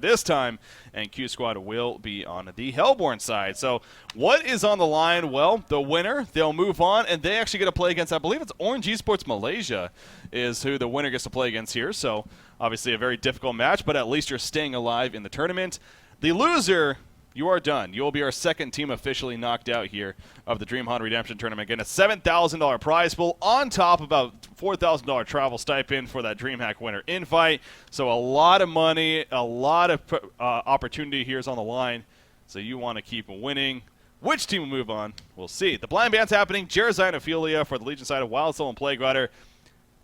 this time, and Q Squad will be on the Hellborn side. So what is on the line? Well, the winner, they'll move on, and they actually get to play against, I believe it's Orange Esports Malaysia is who the winner gets to play against here. So obviously a very difficult match, but at least you're staying alive in the tournament. The loser, you are done. You will be our second team officially knocked out here of the DreamHoN Redemption Tournament. Again, a $7,000 prize pool on top of about $4,000 travel stipend for that DreamHack winner invite. So a lot of money, a lot of opportunity here is on the line. So you want to keep winning. Which team will move on? We'll see. The blind band's happening. Jerezai and Ophelia for the Legion side of Wild Soul and Plague Rider.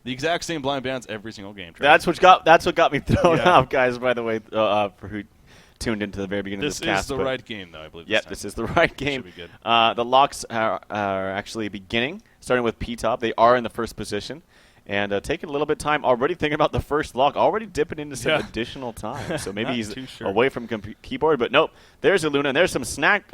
The exact same blind bands every single game. That's what got me thrown off, guys. By the way, for who tuned into the very beginning of this cast. This is the right game, though, I believe. Yep, this is the right game. Should be good. The locks are actually beginning, starting with P-Top. They are in the first position. And taking a little bit of time, already thinking about the first lock, already dipping into some additional time. So maybe he's away from keyboard. But nope, there's Aluna, and there's some snap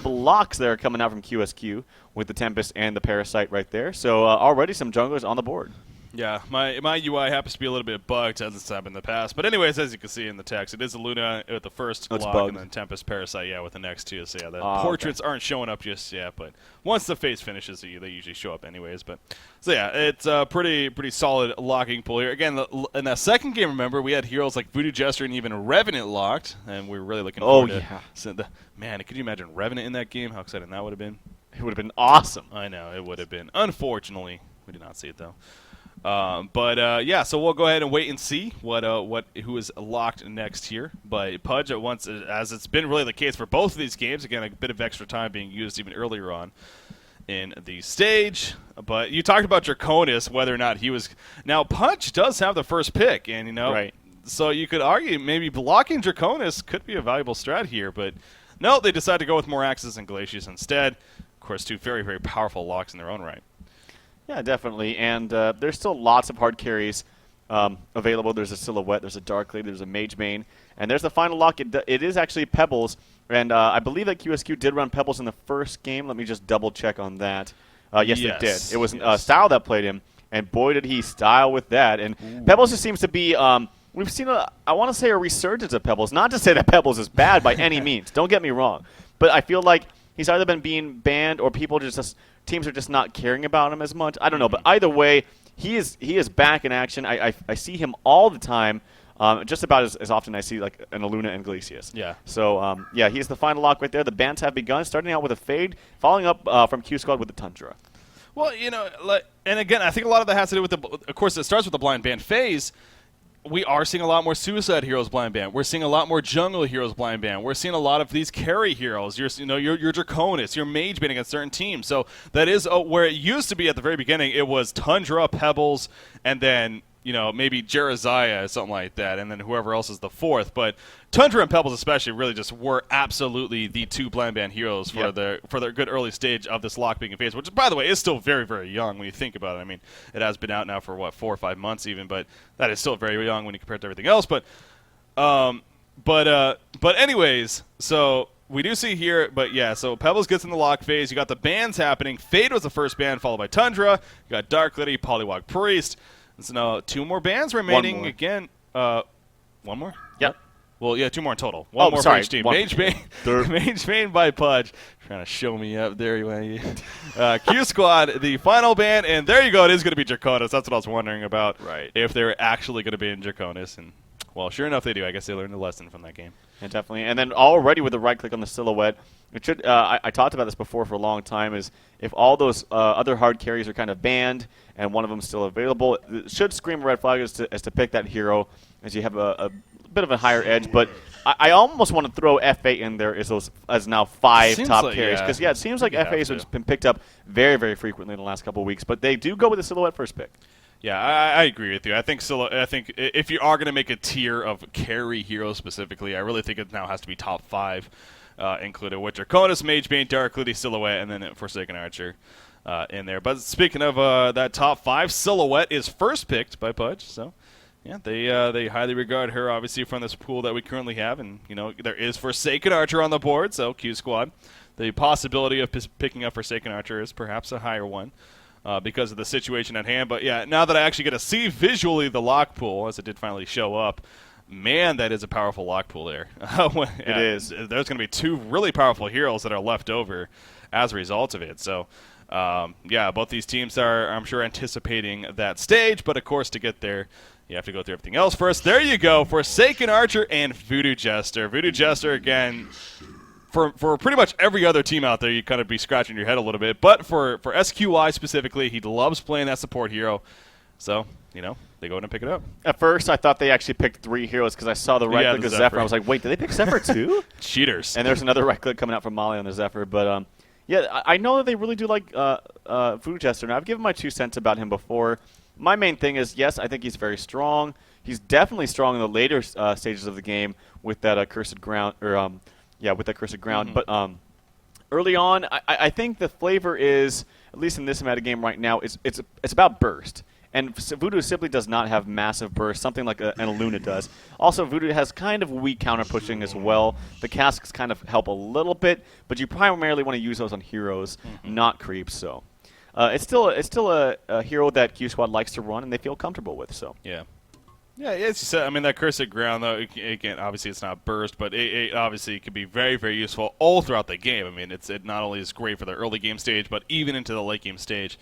locks that are coming out from QsQ with the Tempest and the Parasite right there. So already some junglers on the board. Yeah, my UI happens to be a little bit bugged as it's happened in the past. But anyways, as you can see in the text, it is Luna with the first lock and then Tempest Parasite, with the next two. So yeah, the portraits aren't showing up just yet, but once the face finishes, they usually show up anyways. But so yeah, it's a pretty solid locking pool here. Again, in that second game, remember, we had heroes like Voodoo Jester and even Revenant locked, and we were really looking forward to man, could you imagine Revenant in that game? How exciting that would have been. It would have been awesome. I know, it would have been. Unfortunately, we did not see it, though. Yeah, so we'll go ahead and wait and see who is locked next here. But PUDG at once, as it's been really the case for both of these games, again, a bit of extra time being used even earlier on in the stage. But you talked about Draconis, whether or not he was. Now, PUDG does have the first pick, and so you could argue maybe blocking Draconis could be a valuable strat here, but no, they decided to go with Moraxis and Glacius instead. Of course, two very, very powerful locks in their own right. Yeah, definitely, and there's still lots of hard carries available. There's a Silhouette, there's a Dark Lady, there's a Mage Bane, and there's the final lock. It is actually Pebbles, and I believe that QsQ did run Pebbles in the first game. Let me just double-check on that. Yes, it did. It was Style that played him, and boy, did he style with that. And Pebbles just seems to be we've seen, I want to say, a resurgence of Pebbles. Not to say that Pebbles is bad by any means. Don't get me wrong. But I feel like he's either been being banned or teams are just not caring about him as much. I don't know, but either way, he is back in action. I see him all the time, just about as often as I see like an Aluna and Glacius. Yeah. So he's the final lock right there. The bans have begun, starting out with a Fade, following up from Q Squad with the Tundra. Well, and again, I think a lot of that has to do with of course, it starts with the blind ban phase. We are seeing a lot more Suicide Heroes blind ban. We're seeing a lot more Jungle Heroes blind ban. We're seeing a lot of these carry heroes. Your Draconis, your Mage Bane against certain teams. So that is where it used to be at the very beginning. It was Tundra, Pebbles, and then maybe Jerezai, something like that, and then whoever else is the fourth. But Tundra and Pebbles especially really just were absolutely the two blind ban heroes for their good early stage of this lock being phase, which, by the way, is still very, very young when you think about it. I mean, it has been out now for, 4 or 5 months even, but that is still very young when you compare it to everything else. But anyways, so we do see here, but yeah, so Pebbles gets in the lock phase. You got the bans happening. Fade was the first ban, followed by Tundra. You got Dark Lady, Polywog Priest. So now 2 more bans remaining. One more. Again. 1 more? Yep. Well, yeah, 2 more in total. One more for each team. Mage Bane by PUDG. Trying to show me up there. Q Squad, the final ban, and there you go. It is going to be Draconis. That's what I was wondering about. Right. If they're actually going to be in Draconis. And, well, sure enough, they do. I guess they learned a lesson from that game. Yeah, definitely. And then already with the right click on the Silhouette, it should. I talked about this before for a long time. Is if all those other hard carries are kind of banned and one of them is still available, it should scream a red flag as to pick that hero, as you have a bit of a higher edge. But I almost want to throw F8 in there as now 5 top carries, because it seems like F8 has been picked up very, very frequently in the last couple of weeks. But they do go with the Silhouette first pick. Yeah, I agree with you. I think if you are going to make a tier of carry heroes specifically, I really think it now has to be top 5 included, with Draconis, Mage Bane, Dark Lady, Silhouette, and then Forsaken Archer in there. But speaking of that top 5, Silhouette is first picked by PUDG, so yeah, they highly regard her obviously from this pool that we currently have, and there is Forsaken Archer on the board, so Q Squad, the possibility of picking up Forsaken Archer is perhaps a higher one. Because of the situation at hand. But yeah, now that I actually get to see visually the lock pool, as it did finally show up, man, that is a powerful lock pool there. It is. There's going to be 2 really powerful heroes that are left over as a result of it. So, yeah, both these teams are, I'm sure, anticipating that stage. But, of course, to get there, you have to go through everything else first. There you go. Forsaken Archer and Voodoo Jester. Voodoo Jester, again, for pretty much every other team out there, you kind of be scratching your head a little bit. But for SQI specifically, he loves playing that support hero. So, you know, they go in and pick it up. At first, I thought they actually picked 3 heroes because I saw the right-click of Zephyr. I was like, wait, did they pick Zephyr too? Cheaters. And there's another right-click coming out from Molly on the Zephyr. But, yeah, I know that they really do like Voodoo Jester. Now, I've given my 2 cents about him before. My main thing is, yes, I think he's very strong. He's definitely strong in the later stages of the game with that cursed ground, or with that cursed ground. But early on, I think the flavor is, at least in this meta game right now, it's about burst. And Voodoo simply does not have massive burst, something like an Luna does. Also, Voodoo has kind of weak counter pushing as well. The casks kind of help a little bit, but you primarily want to use those on heroes, not creeps. So it's still a hero that Q Squad likes to run and they feel comfortable with. So yeah. Yeah, as you said, I mean, that Cursed Ground, though, again, obviously it's not burst, but it obviously can be very, very useful all throughout the game. I mean, it not only is great for the early game stage, but even into the late game stage,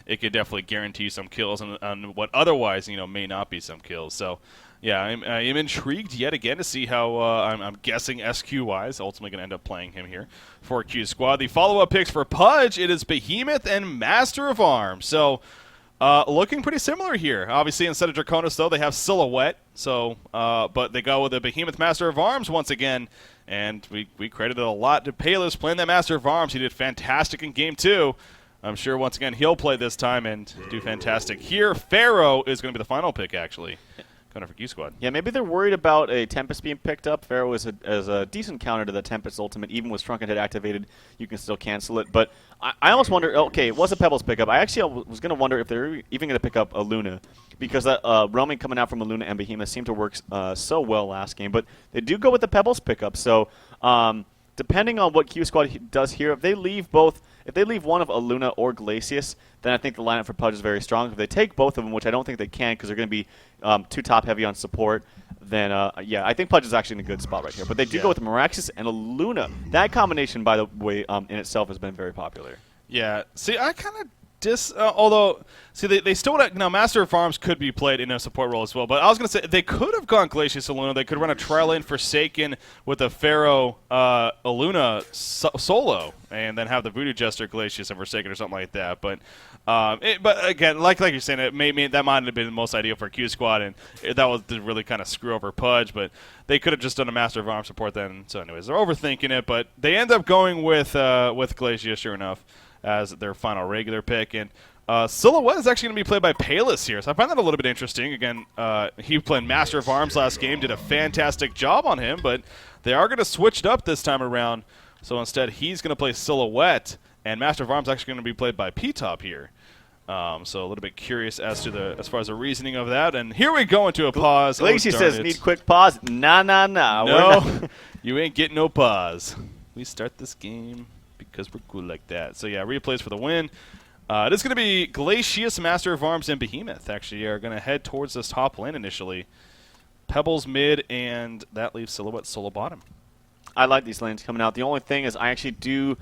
it could definitely guarantee some kills on what otherwise, you know, may not be some kills. So, yeah, I'm intrigued yet again to see how I'm guessing SQY is ultimately going to end up playing him here for Q Squad. The follow-up picks for PUDG, it is Behemoth and Master of Arms. So, looking pretty similar here. Obviously, instead of Draconis, though, they have Silhouette. So, but they go with the Behemoth Master of Arms once again. And we credited a lot to Payless playing that Master of Arms. He did fantastic in Game 2. I'm sure, once again, he'll play this time and do fantastic here. Pharaoh is going to be the final pick, actually, coming for Q Squad. Yeah, maybe they're worried about a Tempest being picked up. Pharaoh is a decent counter to the Tempest ultimate. Even with Shrunken Head activated, you can still cancel it. But I almost wonder, okay, it was a Pebbles pickup. I actually was going to wonder if they're even going to pick up a Luna, because that roaming coming out from a Luna and Behemoth seemed to work so well last game. But they do go with the Pebbles pickup. So depending on what Q Squad does here, if they leave one of a Luna or Glacius, then I think the lineup for PUDG is very strong. If they take both of them, which I don't think they can because they're going to be too top-heavy on support, then, yeah, I think PUDG is actually in a good spot right here. But they do go with Meraxis and a Luna. That combination, by the way, in itself has been very popular. Yeah. See, I kind of although, see, they still would have, now Master of Arms could be played in a support role as well, but I was going to say they could have gone Glacius Luna. They could run a trial lane Forsaken with a Pharaoh Luna solo, and then have the Voodoo Jester Glacius and Forsaken or something like that. But but again, like you're saying, that might have been the most ideal for Q Squad, and that was to really kind of screw over PUDG. But they could have just done a Master of Arms support then. So, anyways, they're overthinking it, but they end up going with Glacius, sure enough, as their final regular pick. And Silhouette is actually going to be played by Payless here, so I find that a little bit interesting. Again, he played Master of Arms last game, did a fantastic job on him, but they are going to switch it up this time around. So instead, he's going to play Silhouette, and Master of Arms is actually going to be played by P-Top here. So a little bit curious as far as the reasoning of that. And here we go into a pause. Glacius says, need quick pause. Nah. No, you ain't getting no pause. We start this game because we're cool like that. So, yeah, replays for the win. It is going to be Glacius, Master of Arms, and Behemoth, actually, are going to head towards this top lane initially. Pebbles mid, and that leaves Silhouette solo bottom. I like these lanes coming out. The only thing is I actually do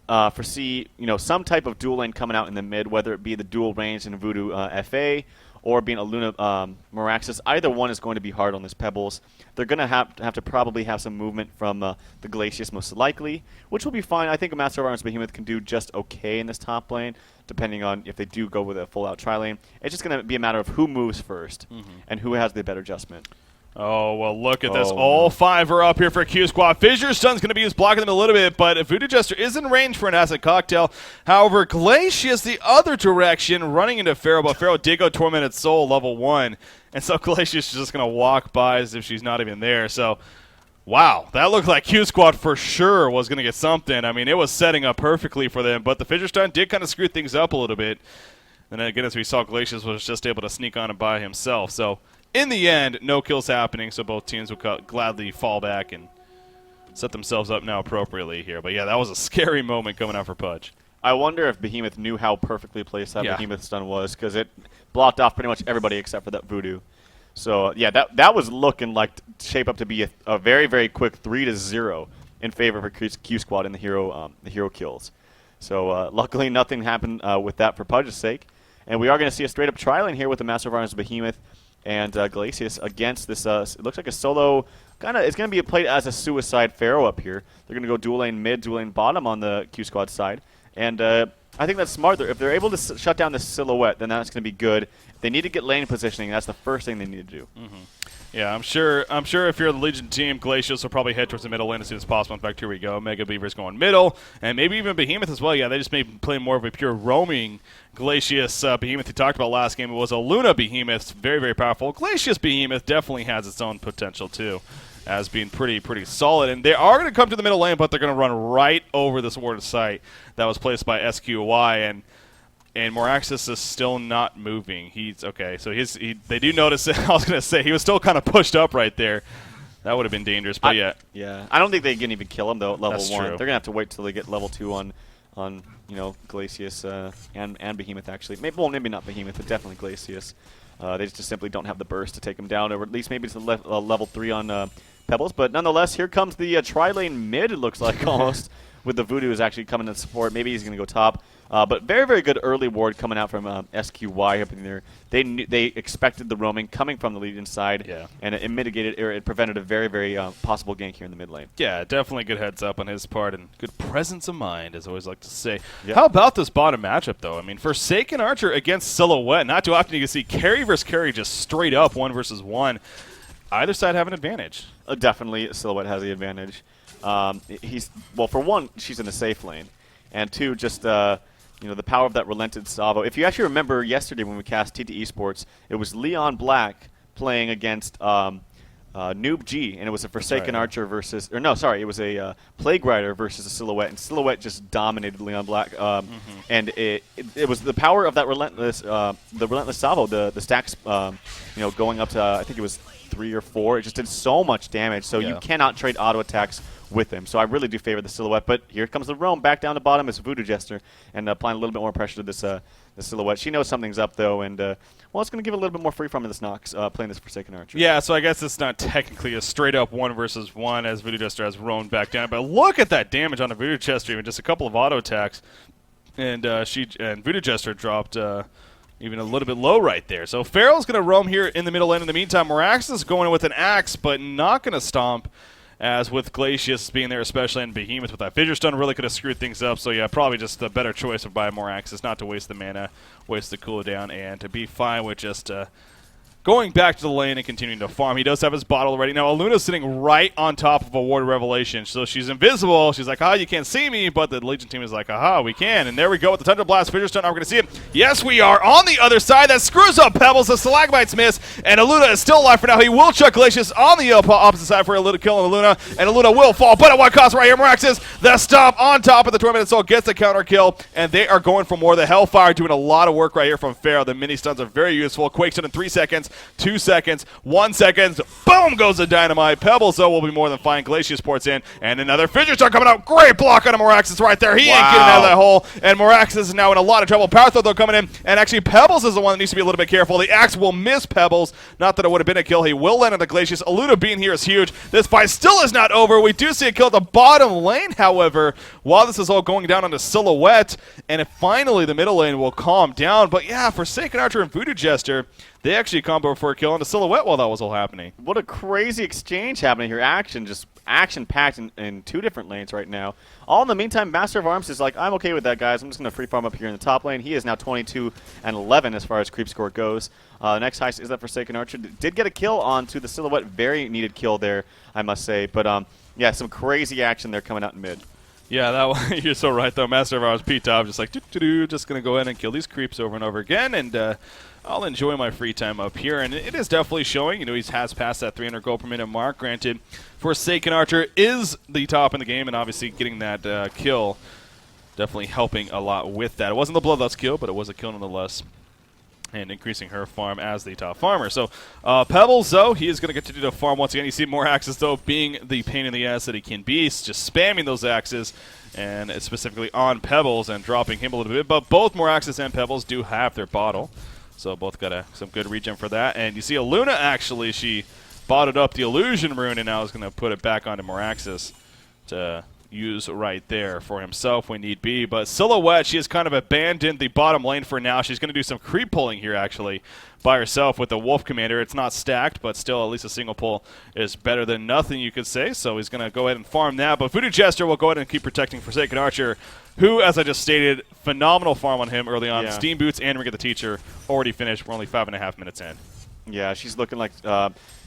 foresee some type of dual lane coming out in the mid, whether it be the dual range in Voodoo FA or being a Luna Meraxis. Either one is going to be hard on this Pebbles. They're going to have to probably have some movement from the Glacius most likely, which will be fine. I think a Master of Arms Behemoth can do just okay in this top lane, depending on if they do go with a full-out tri-lane. It's just going to be a matter of who moves first and who has the better adjustment. Oh, well, look at this. All 5 are up here for Q Squad. Fissure Stun's going to be used blocking them a little bit, but Voodoo Jester is in range for an acid cocktail. However, Glacius the other direction, running into Pharaoh, but Pharaoh did go Tormented Soul level 1, and so Glacius is just going to walk by as if she's not even there. So, wow, that looked like Q Squad for sure was going to get something. I mean, it was setting up perfectly for them, but the Fissure Stun did kind of screw things up a little bit. And then again, as we saw, Glacius was just able to sneak on and by himself. So, in the end, no kills happening, so both teams will gladly fall back and set themselves up now appropriately here. But yeah, that was a scary moment coming out for PUDG. I wonder if Behemoth knew how perfectly placed that Behemoth stun was, because it blocked off pretty much everybody except for that Voodoo. So yeah, that was looking like shape up to be a very, very quick 3-0 in favor for Q Squad in the hero kills. So luckily nothing happened with that for PUDG's sake, and we are going to see a straight up tri-lane here with the Master of Arms Behemoth and Glacius against this. It looks like a solo. It's going to be played as a suicide Pharaoh up here. They're going to go dual lane mid, dual lane bottom on the Q Squad side, and I think that's smart. If they're able to shut down this silhouette, then that's going to be good. If they need to get lane positioning, that's the first thing they need to do. Yeah, I'm sure if you're the Legion team, Glacius will probably head towards the middle lane as soon as possible. In fact, here we go. Mega Beaver's going middle, and maybe even Behemoth as well. Yeah, they just may play more of a pure roaming Glacius Behemoth you talked about last game. It was a Luna Behemoth, very, very powerful. Glacius Behemoth definitely has its own potential too, as being pretty solid. And they are going to come to the middle lane, but they're going to run right over this ward of sight that was placed by SQY, and Moraxis is still not moving. He's okay. So they do notice it. I was going to say he was still kind of pushed up right there. That would have been dangerous, but yeah. I don't think they can even kill him though at level 1. True. They're going to have to wait till they get level 2 on Glacius and Behemoth actually. Maybe not Behemoth, but definitely Glacius. They just simply don't have the burst to take him down, or at least maybe it's a level 3 on Pebbles. But nonetheless, here comes the tri-lane mid, it looks like, almost, with the Voodoo is actually coming to support. Maybe he's going to go top. But very, very good early ward coming out from SQY up in there. They expected the roaming coming from the Legion side, and it mitigated, or it prevented a very, very possible gank here in the mid lane. Yeah, definitely good heads up on his part, and good presence of mind, as I always like to say. Yep. How about this bottom matchup, though? I mean, Forsaken Archer against Silhouette. Not too often you can see carry versus carry just straight up 1 versus 1. Either side have an advantage. Definitely, Silhouette has the advantage. For one, she's in a safe lane, and two, just the power of that relented salvo. If you actually remember yesterday when we cast TT Esports, it was Leon Black playing against Noob G, and it was a Forsaken Archer versus, or no, sorry, it was a Plague Rider versus a Silhouette, and Silhouette just dominated Leon Black. And it was the power of that relentless salvo, the stacks, going up to I think it was 3 or 4. It just did so much damage. So you cannot trade auto attacks with him. So I really do favor the Silhouette. But here comes the roam back down the bottom as Voodoo Jester, and applying a little bit more pressure to this the Silhouette. She knows something's up though, and it's going to give a little bit more free from this Nox playing this Forsaken Archer. Yeah, so I guess it's not technically a straight up 1 versus 1 as Voodoo Jester has roamed back down. But look at that damage on the Voodoo Jester, even just a couple of auto attacks, and Voodoo Jester dropped. Even a little bit low right there. So Pharaoh's going to roam here in the middle lane. In the meantime, Moraxis is going in with an axe, but not going to stomp, as with Glacius being there, especially, and Behemoth with that Fissure Stone really could have screwed things up. So yeah, probably just a better choice of buying Moraxis, not to waste the mana, waste the cooldown, and to be fine with just going back to the lane and continuing to farm. He does have his bottle already. Now, Aluna's sitting right on top of a Ward of Revelation, so she's invisible. She's like, you can't see me, but the Legion team is like, we can. And there we go with the Thunder Blast Fissure Stone. Are we going to see it? Yes, we are. On the other side, that screws up Pebbles. The Stalagmites miss, and Aluna is still alive for now. He will chuck Glacius on the opposite side for a little kill on Aluna, and Aluna will fall. But at what cost right here? Moraxis, the stomp on top of the Tormented Soul, gets the counter kill, and they are going for more. The Hellfire doing a lot of work right here from Pharaoh. The mini stuns are very useful. Quakestun in 3 seconds, 2 seconds, 1 second. Boom goes the dynamite. Pebbles, though, will be more than fine. Glacius ports in, and another Fissure Stone coming out. Great block on Moraxis right there. He ain't getting out of that hole, and Moraxis is now in a lot of trouble. Power Throw, though, coming in, and actually Pebbles is the one that needs to be a little bit careful. The axe will miss Pebbles. Not that it would have been a kill. He will land on the Glacius. Aluna being here is huge. This fight still is not over. We do see a kill at the bottom lane, however, while this is all going down on the Silhouette, and finally the middle lane will calm down. But yeah, Forsaken Archer and Voodoo Jester, they actually combo for a kill on the Silhouette while that was all happening. What a crazy exchange happening here. Action-packed in 2 different lanes right now. All in the meantime, Master of Arms is like, I'm okay with that, guys. I'm just going to free farm up here in the top lane. He is now 22 and 11 as far as creep score goes. Next highest is that Forsaken Archer. Did get a kill onto the Silhouette. Very needed kill there, I must say. But yeah, some crazy action there coming out in mid. Yeah, that one, you're so right, though. Master of Arms, P-Top, just like, just going to go ahead and kill these creeps over and over again, and I'll enjoy my free time up here. And it is definitely showing. He has passed that 300 gold per minute mark. Granted, Forsaken Archer is the top in the game, and obviously getting that kill definitely helping a lot with that. It wasn't the Bloodlust kill, but it was a kill nonetheless, and increasing her farm as the top farmer. So Pebbles, though, he is going to continue to farm once again. You see more axes, though, being the pain in the ass that he can be. He's just spamming those axes, and it's specifically on Pebbles and dropping him a little bit. But both Moraxis and Pebbles do have their bottle. So both got some good regen for that. And you see a Luna, actually, she botted up the Illusion Rune and now is going to put it back onto Moraxis to use right there for himself when need be. But Silhouette, she has kind of abandoned the bottom lane for now. She's going to do some creep pulling here, actually, by herself with the Wolf Commander. It's not stacked, but still at least a single pull is better than nothing, you could say. So he's going to go ahead and farm that. But Voodoo Jester will go ahead and keep protecting Forsaken Archer, who, as I just stated, phenomenal farm on him early on. Yeah. Steam Boots and Ring of the Teacher already finished. We're only 5.5 minutes in. Yeah, she's looking like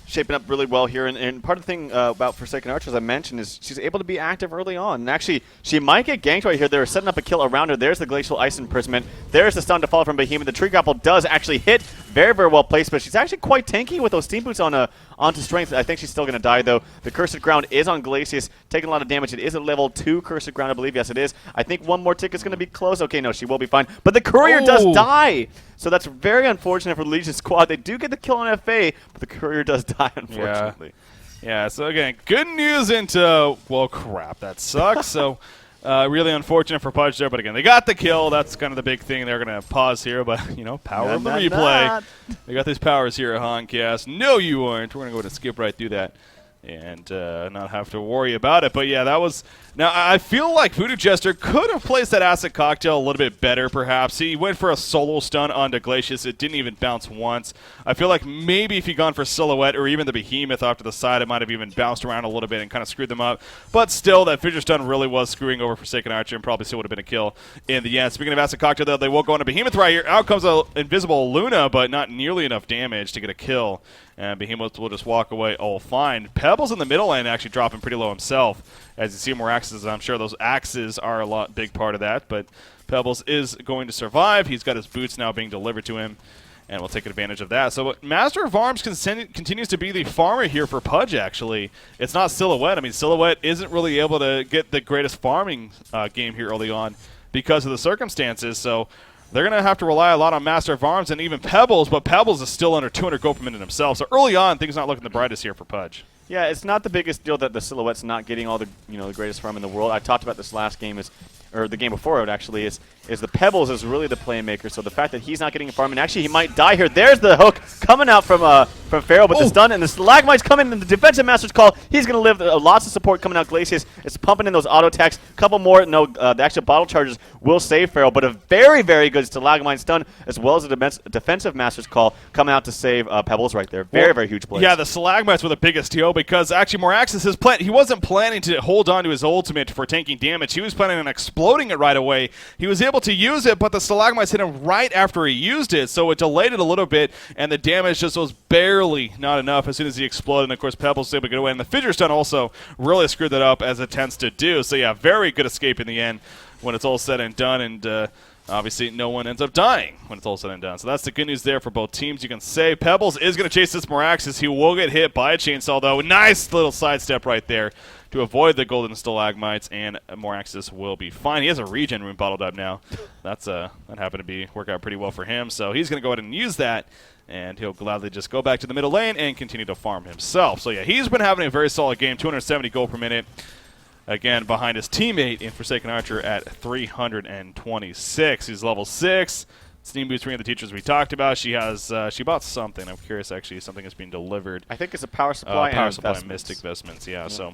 shaping up really well here. And part of the thing about Forsaken Archer, as I mentioned, is she's able to be active early on. And actually, she might get ganked right here. They're setting up a kill around her. There's the Glacial Ice Imprisonment. There's the stun to follow from Behemoth. The Tree Grapple does actually hit. Very, very well placed, but she's actually quite tanky with those Steam Boots onto strength. I think she's still going to die, though. The Cursed Ground is on Glacius, taking a lot of damage. It is a level 2 Cursed Ground, I believe. Yes, it is. I think one more tick is going to be close. Okay, no, she will be fine. But the Courier does die. So that's very unfortunate for the Legion squad. They do get the kill on FA, but the Courier does die, unfortunately. Yeah, so again, good news into, well, crap, that sucks. So really unfortunate for PUDG there, but again, they got the kill. That's kind of the big thing. They're going to pause here, but, you know, power of the replay. They got these powers here at Honcast. No, you aren't. We're going to go ahead and skip right through that and not have to worry about it. But yeah, that was... Now, I feel like Voodoo Jester could have placed that Acid Cocktail a little bit better, perhaps. He went for a solo stun onto Glacius. It didn't even bounce once. I feel like maybe if he'd gone for Silhouette or even the Behemoth off to the side, it might have even bounced around a little bit and kind of screwed them up. But still, that Fissure Stun really was screwing over Forsaken Archer and probably still would have been a kill in the end. Speaking of Acid Cocktail, though, they will go into Behemoth right here. Out comes an invisible Luna, but not nearly enough damage to get a kill. And Behemoth will just walk away all fine. Pebbles in the middle lane actually dropping pretty low himself. As you see more axes, I'm sure those axes are a big part of that. But Pebbles is going to survive. He's got his boots now being delivered to him, and we'll take advantage of that. So Master of Arms continues to be the farmer here for PUDG, actually. It's not Silhouette. I mean, Silhouette isn't really able to get the greatest farming game here early on because of the circumstances. So they're going to have to rely a lot on Master of Arms and even Pebbles, but Pebbles is still under 200 gold per minute himself. So early on, things not looking the brightest here for PUDG. Yeah, it's not the biggest deal that the Silhouette's not getting all the the greatest farm in the world. I talked about this last game, or the game before it actually, is the Pebbles is really the playmaker. So the fact that he's not getting a farm, and actually he might die here. There's the hook coming out from Pharaoh, but the stun and the Stalagmites coming in. The defensive master's call. He's going to live. Lots of support coming out. Glacius is pumping in those auto attacks. Couple more. No, the actual bottle charges will save Pharaoh, but a very, very good Stalagmite stun as well as a defensive master's call coming out to save Pebbles right there. Very, very huge plays. Yeah, the Stalagmites were the biggest deal because actually Moraxis he wasn't planning to hold on to his ultimate for tanking damage. He was planning on exploding it right away. He was able to use it, but the Stalagmites hit him right after he used it, so it delayed it a little bit, and the damage just was barely not enough as soon as he exploded. And of course, Pebbles was able to get away, and the Fissure Stun also really screwed that up as it tends to do. So yeah, very good escape in the end when it's all said and done, and obviously no one ends up dying when it's all said and done. So that's the good news there for both teams, you can say. Pebbles is going to chase this Moraxis. He will get hit by a chainsaw, though. Nice little sidestep right there to avoid the golden stalagmites, and Moraxis will be fine. He has a regen rune bottled up now. That happened to work out pretty well for him, so he's going to go ahead and use that, and he'll gladly just go back to the middle lane and continue to farm himself. So yeah, he's been having a very solid game, 270 gold per minute. Again, behind his teammate in Forsaken Archer at 326. He's level 6. Steam Boots Ring of the Teachers we talked about. She bought something. I'm curious, actually, something is being delivered. I think it's a power supply and Mystic Vestments, yeah. So,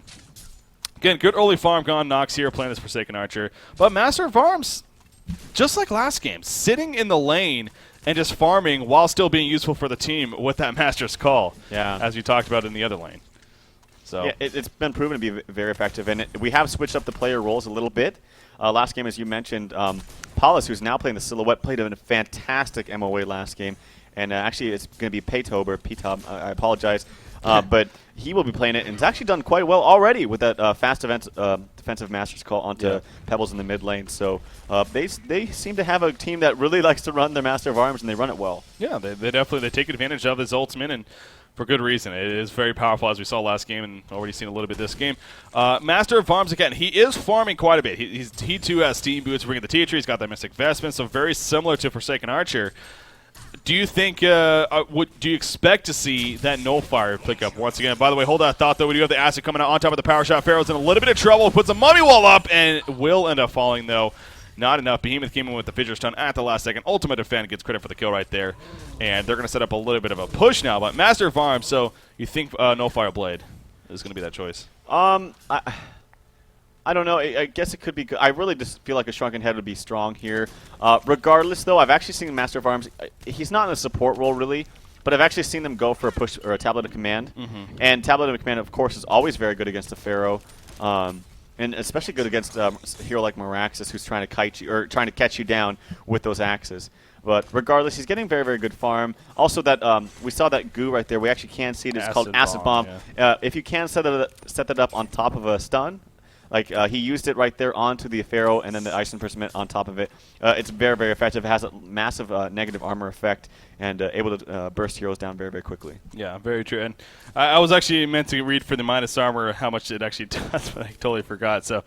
again, good early farm gone. Nox here playing this Forsaken Archer. But Master of Arms, just like last game, sitting in the lane and just farming while still being useful for the team with that Master's Call, as you talked about in the other lane. So yeah, it's been proven to be very effective, and we have switched up the player roles a little bit. Last game, as you mentioned, Paulus, who's now playing the Silhouette, played a fantastic MOA last game, and actually it's going to be P-Tob, I apologize, but he will be playing it, and it's actually done quite well already with that fast defensive Master's Call onto Pebbles in the mid lane. So they seem to have a team that really likes to run their Master of Arms, and they run it well. Yeah, they definitely take advantage of his ultimate, and for good reason. It is very powerful, as we saw last game and already seen a little bit this game. Master of Arms, again, he is farming quite a bit. He too has Steam Boots, Ring of the Teacher. He's got that Mystic Vestment, so very similar to Forsaken Archer. Do you think, do you expect to see that Nullfire pick up once again? By the way, hold that thought, though. We do have the Acid coming out on top of the Power Shot. Pharaoh's in a little bit of trouble. Puts a Mummy Wall up and will end up falling, though. not enough. Behemoth came in with the fissure stun at the last second. Ultimate Defend gets credit for the kill right there. And they're going to set up a little bit of a push now. But Master of Arms, so you think No Fire Blade is going to be that choice? I don't know. I guess it could be good. I really just feel like a Shrunken Head would be strong here. Regardless, though, I've actually seen Master of Arms. He's not in a support role, really, but I've actually seen them go for a push or a Tablet of Command. And Tablet of Command, of course, is always very good against the Pharaoh, and especially good against a hero like Meraxis, who's trying to kite you or trying to catch you down with those axes. But regardless, he's getting very, very good farm. Also, that we saw that goo right there. We actually can see it. It's called Acid Bomb. Yeah. If you can set that up on top of a stun, like he used it right there onto the Pharaoh and then the Ice Imprisonment on top of it. It's very, very effective. It has a massive negative armor effect and able to burst heroes down very, very quickly. Yeah, very true. And I was actually meant to read for the minus armor how much it actually does, but I totally forgot. So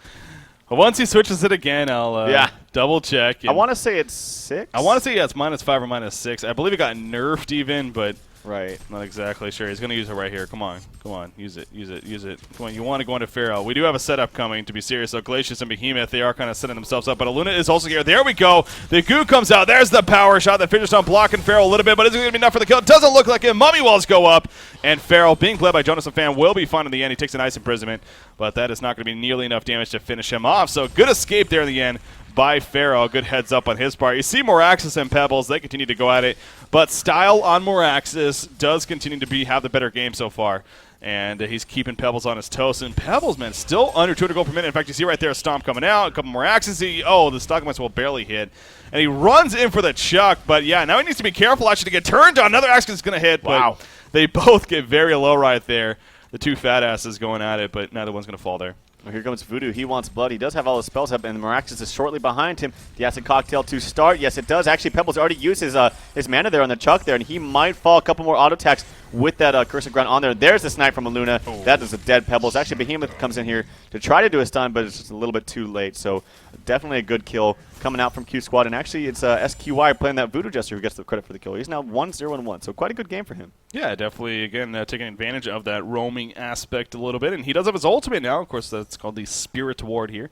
once he switches it again, I'll double check. I want to say it's 6. I want to say, yeah, it's -5 or -6. I believe it got nerfed even, but right. Not exactly sure. He's going to use it right here. Come on. Come on. Use it. Use it. Use it. Come on. You want to go into Pharaoh. We do have a setup coming, to be serious. So Glacius and Behemoth, they are kind of setting themselves up. But Aluna is also here. There we go. The goo comes out. There's the power shot. The finish on blocking Pharaoh a little bit, but is it going to be enough for the kill? It doesn't look like it. Mummy Walls go up. And Pharaoh, being played by Jonas and Fan, will be fine in the end. He takes an Ice Imprisonment, but that is not going to be nearly enough damage to finish him off. So good escape there in the end by Pharaoh. Good heads up on his part. You see Meraxis and Pebbles. They continue to go at it. But style on Meraxis does continue to have the better game so far. And he's keeping Pebbles on his toes. And Pebbles, man, still under 200 gold per minute. In fact, you see right there a Stomp coming out. A couple Meraxis. The Stock Mice will barely hit. And he runs in for the Chuck. But, yeah, now he needs to be careful actually to get turned on. Another Axe is going to hit. Wow. But they both get very low right there. The two fat asses going at it, but neither one's going to fall there. Well, here comes Voodoo. He wants blood. He does have all his spells up, and Meraxis is shortly behind him. The Acid Cocktail to start. Yes, it does. Actually, Pebbles already used his mana there on the Chuck there, and he might fall a couple more auto attacks with that Curse of Ground on there. There's the snipe from Aluna. Oh. That is a dead Pebbles. Actually, Behemoth comes in here to try to do a stun, but it's just a little bit too late. So definitely a good kill coming out from Q Squad. And actually, it's SQY playing that Voodoo Jester who gets the credit for the kill. He's now 1-0-1. So quite a good game for him. Yeah, definitely, again, taking advantage of that roaming aspect a little bit. And he does have his ultimate now. Of course, that's called the Spirit Ward here.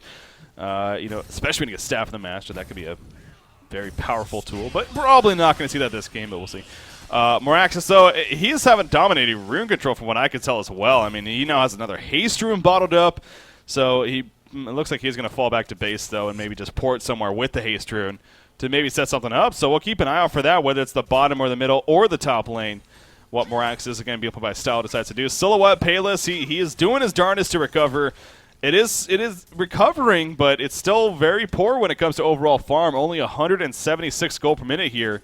Especially when you get Staff of the Master, that could be a very powerful tool. But probably not going to see that this game, but we'll see. Meraxis, though, he's having dominated rune control from what I could tell as well. I mean, he now has another haste rune bottled up. So it looks like he's going to fall back to base, though, and maybe just port somewhere with the haste rune to maybe set something up. So we'll keep an eye out for that, whether it's the bottom or the middle or the top lane. What Meraxis is going to be able by style decides to do. Silhouette Payless, he is doing his darndest to recover. It is recovering, but it's still very poor when it comes to overall farm. Only 176 gold per minute here,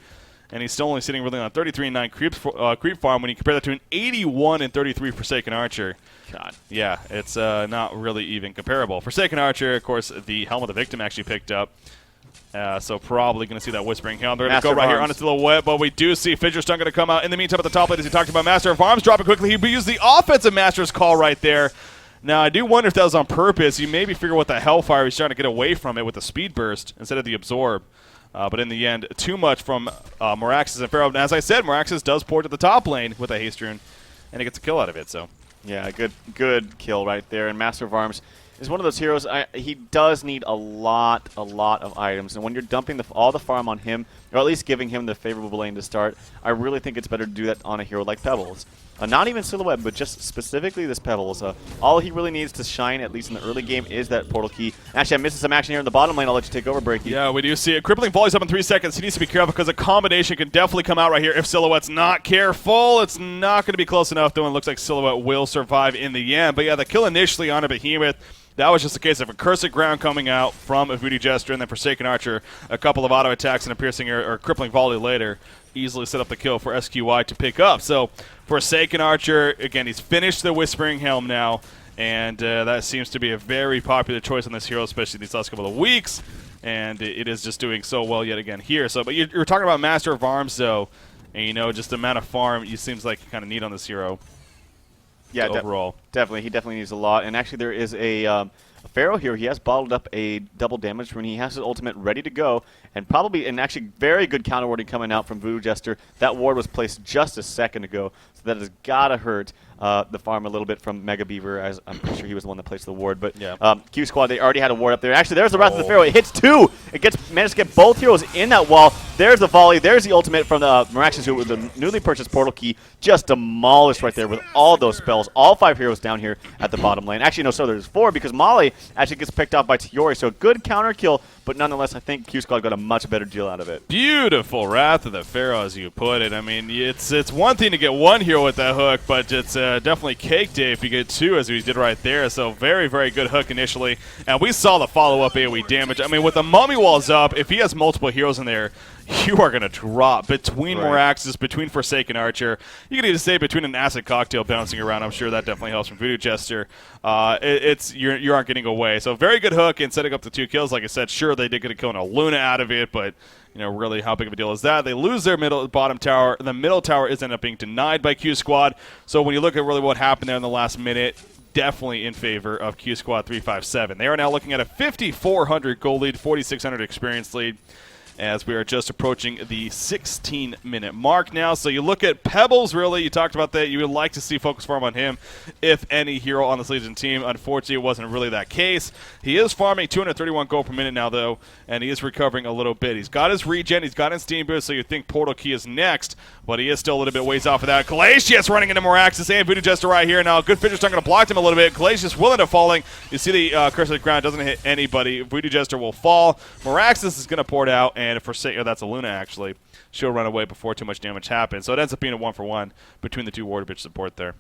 and he's still only sitting really on 33.9 creep farm when you compare that to an 81-33 Forsaken Archer. God. Yeah, it's not really even comparable. Forsaken Archer, of course, the Helm of the Victim actually picked up. So probably going to see that Whispering Helm. They're going to go right here onto the web, but we do see Fissure Stun going to come out. In the meantime, at the top lane, as he talked about, Master of Arms dropping quickly. He used the offensive Master's Call right there. Now, I do wonder if that was on purpose. You maybe figure what the Hellfire he's trying to get away from it with the Speed Burst instead of the Absorb. But in the end, too much from Meraxis and Pharaoh. And as I said, Meraxis does port to the top lane with a Haste Rune, and he gets a kill out of it. So, yeah, good kill right there. And Master of Arms is one of those heroes. He does need a lot of items, and when you're dumping all the farm on him, or at least giving him the favorable lane to start, I really think it's better to do that on a hero like Pebbles. Not even Silhouette, but just specifically this Pebbles. All he really needs to shine, at least in the early game, is that portal key. Actually, I'm missing some action here in the bottom lane. I'll let you take over, Breaky. Yeah, we do see it. Crippling Volley's up in 3 seconds. He needs to be careful because a combination can definitely come out right here if Silhouette's not careful. It's not going to be close enough, though, and it looks like Silhouette will survive in the end. But yeah, the kill initially on a Behemoth, that was just a case of a Curse of Ground coming out from a Voodoo Jester, and then Forsaken Archer, a couple of auto attacks and a piercing or crippling volley later, easily set up the kill for SQY to pick up. So Forsaken Archer, again, he's finished the Whispering Helm now, and that seems to be a very popular choice on this hero, especially these last couple of weeks, and it is just doing so well yet again here. So, but you're talking about Master of Arms, though, and just the amount of farm it seems like you kind of need on this hero. Yeah, overall. Definitely. He definitely needs a lot. And actually, there is a Pharaoh here. He has bottled up a double damage when he has his ultimate ready to go. And probably an actually very good counter warding coming out from Voodoo Jester. That ward was placed just a second ago. So that has got to hurt the farm a little bit from Mega Beaver, as I'm pretty sure he was the one that placed the ward. But yeah. Q Squad, they already had a ward up there. Actually, there's the Wrath of the Pharaoh. It hits 2. It managed to get both heroes in that wall. There's the volley. There's the ultimate from the Miraxis, who with the newly purchased portal key just demolished right there with all those spells. All 5 heroes down here at the bottom lane. Actually, no, so there's 4 because Molly actually gets picked off by Tiori. So good counter kill, but nonetheless, I think Q Squad got a much better deal out of it. Beautiful Wrath of the Pharaoh, as you put it. I mean, it's one thing to get 1 hero with that hook, but it's definitely cake day if you get 2, as we did right there. So very, very good hook initially. And we saw the follow-up AoE damage. I mean, with the mummy walls up, if he has multiple heroes in there, you are going to drop between Miraxis, between Forsaken Archer. You can even say between an acid cocktail bouncing around. I'm sure that definitely helps from Voodoo Jester. You aren't getting away. So very good hook and setting up the 2 kills. Like I said, sure, they did get a kill on a Luna out of it, but really how big of a deal is that? They lose their bottom tower. The middle tower is ended up being denied by Q Squad. So when you look at really what happened there in the last minute, definitely in favor of QsQ357. They are now looking at a 5,400 gold lead, 4,600 experience lead, as we are just approaching the 16-minute mark now. So you look at Pebbles, really. You talked about that. You would like to see focus farm on him, if any hero on this Legion team. Unfortunately, it wasn't really that case. He is farming 231 gold per minute now, though, and he is recovering a little bit. He's got his regen. He's got his steam boost, so you think Portal Key is next, but he is still a little bit ways off of that. Glacius running into Miraxis and Voodoo Jester right here. Now, good Fisher Stun going to block him a little bit. Glacius will end up falling. You see the curse of the ground doesn't hit anybody. Voodoo Jester will fall. Miraxis is going to pour it out, and that's a Luna, actually. She'll run away before too much damage happens. So it ends up being a 1-for-1 between the 2 Warder Bitch support there.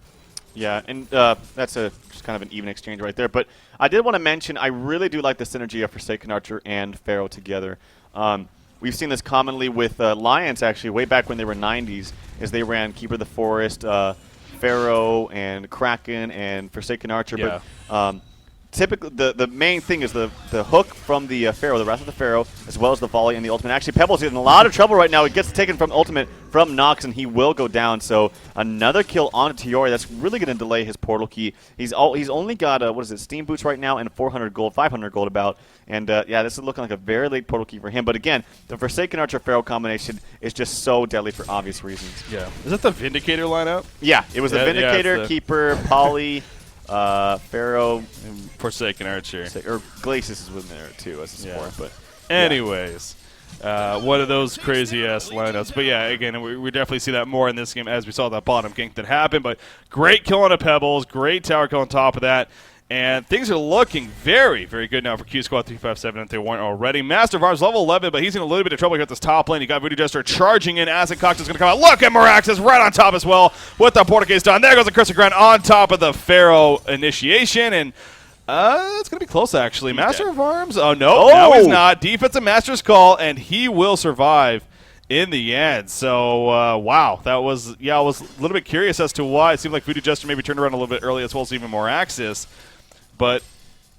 Yeah, and that's just kind of an even exchange right there. But I did want to mention, I really do like the synergy of Forsaken Archer and Pharaoh together. We've seen this commonly with Lions, actually, way back when they were 90s, as they ran Keeper of the Forest, Pharaoh, and Kraken, and Forsaken Archer. Yeah. But typically, the main thing is the hook from the Pharaoh, the Wrath of the Pharaoh, as well as the volley and the ultimate. Actually, Pebbles is in a lot of trouble right now. He gets taken from ultimate from Nox, and he will go down. So another kill on Tiori. That's really going to delay his portal key. He's only got, Steam Boots right now and 400 gold, 500 gold about. And, yeah, this is looking like a very late portal key for him. But, again, the Forsaken Archer-Pharaoh combination is just so deadly for obvious reasons. Yeah. Is that the Vindicator lineup? Yeah, it was the Vindicator, Keeper, Poly, Pharaoh, and Forsaken Archer. Or Glacius is within there, too, as a support. But anyways. One of those crazy-ass lineups. But, yeah, again, we definitely see that more in this game as we saw that bottom gank that happened. But great kill on a Pebbles, great tower kill on top of that. And things are looking very, very good now for QsQ357 if they weren't already. Master of Arms level 11, but he's in a little bit of trouble here at this top lane. You got Voodoo Jester charging in. Acid Cocktail's going to come out. Look at Miraxis right on top as well with the portal case done. There goes the Curse of Ground on top of the Pharaoh initiation. And it's going to be close, actually. Master of Arms. Oh, no. No, he's not. Defensive Master's Call, and he will survive in the end. So, wow. That was, I was a little bit curious as to why. It seemed like Voodoo Jester maybe turned around a little bit early, as well as even Miraxis. But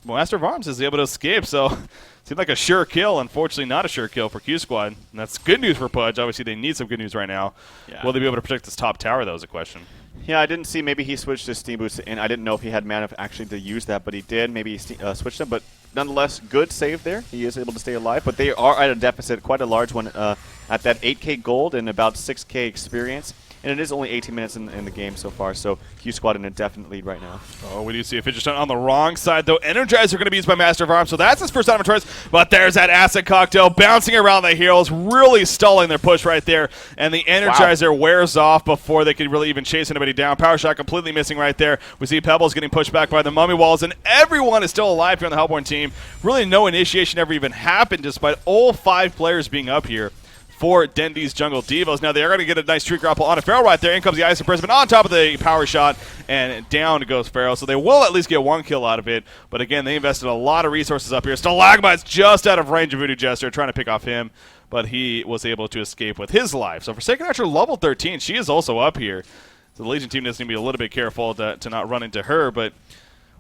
Master of Arms is able to escape, so it seemed like a sure kill. Unfortunately, not a sure kill for Q Squad. And that's good news for PUDG. Obviously, they need some good news right now. Yeah. Will they be able to protect this top tower, though, is a question. Yeah, I didn't see. Maybe he switched his Steam Boost, and I didn't know if he had mana actually to use that, but he did. Maybe he switched them, but nonetheless, good save there. He is able to stay alive, but they are at a deficit, quite a large one, at that 8K gold and about 6K experience. And it is only 18 minutes in the game so far, so Q Squad in a definite lead right now. Oh, we do see a Fidget Stun on the wrong side, though. Energizer going to be used by Master of Arms, so that's his first time of choice. But there's that Acid Cocktail bouncing around the heroes, really stalling their push right there. And the Energizer wears off before they can really even chase anybody down. Power Shot completely missing right there. We see Pebbles getting pushed back by the Mummy Walls, and everyone is still alive here on the Hellborn team. Really no initiation ever even happened, despite all 5 players being up here for Dendy's Jungle Divas. Now, they are going to get a nice tree grapple on a Pharaoh right there. In comes the Ice of Brisbane on top of the Power Shot, and down goes Pharaoh. So they will at least get 1 kill out of it. But again, they invested a lot of resources up here. Stalagmite's just out of range of Voodoo Jester, trying to pick off him, but he was able to escape with his life. So Forsaken Archer, level 13, she is also up here. So the Legion team does need to be a little bit careful to not run into her, but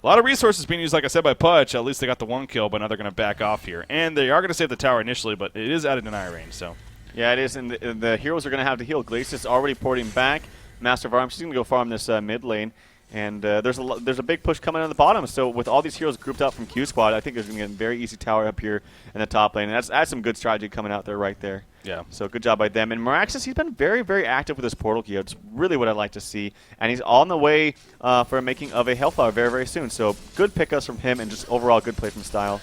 a lot of resources being used, like I said, by PUDG. At least they got the 1 kill, but now they're going to back off here. And they are going to save the tower initially, but it is out of deny range, so. Yeah, it is, and the heroes are going to have to heal. Glacius already porting back. Master of Arms, she's going to go farm this mid lane. And there's a big push coming on the bottom. So with all these heroes grouped up from Q Squad, I think there's going to be a very easy tower up here in the top lane. And that's some good strategy coming out there right there. Yeah. So good job by them. And Meraxis, he's been very, very active with his portal key. It's really what I like to see. And he's on the way for making of a Hellflower very, very soon. So good pickups from him and just overall good play from Style.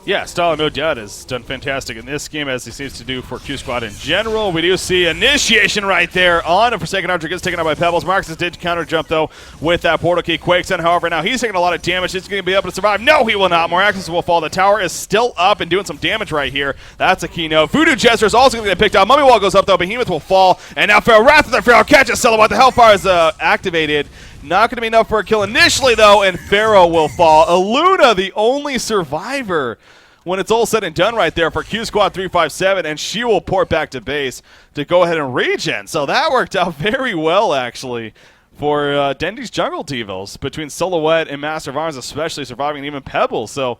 Yeah, Style, no doubt, has done fantastic in this game, as he seems to do for Q Squad in general. We do see initiation right there on a Forsaken Archer. Gets taken out by Pebbles. Marcus did counter jump, though, with that portal key. Quakes on, however, now he's taking a lot of damage. He's going to be able to survive. No, he will not. Meraxis will fall. The tower is still up and doing some damage right here. That's a key note. Voodoo Jester is also going to get picked out. Mummy Wall goes up, though. Behemoth will fall. And now Pharaoh, Wrath of the Pharaoh catches Silhouette. The Hellfire is activated. Not going to be enough for a kill initially, though, and Pharaoh will fall. Aluna, the only survivor when it's all said and done right there for QsQ357, and she will port back to base to go ahead and regen. So that worked out very well, actually, for Dendy's jungle devils, between Silhouette and Master of Arms, especially surviving, and even Pebbles. So,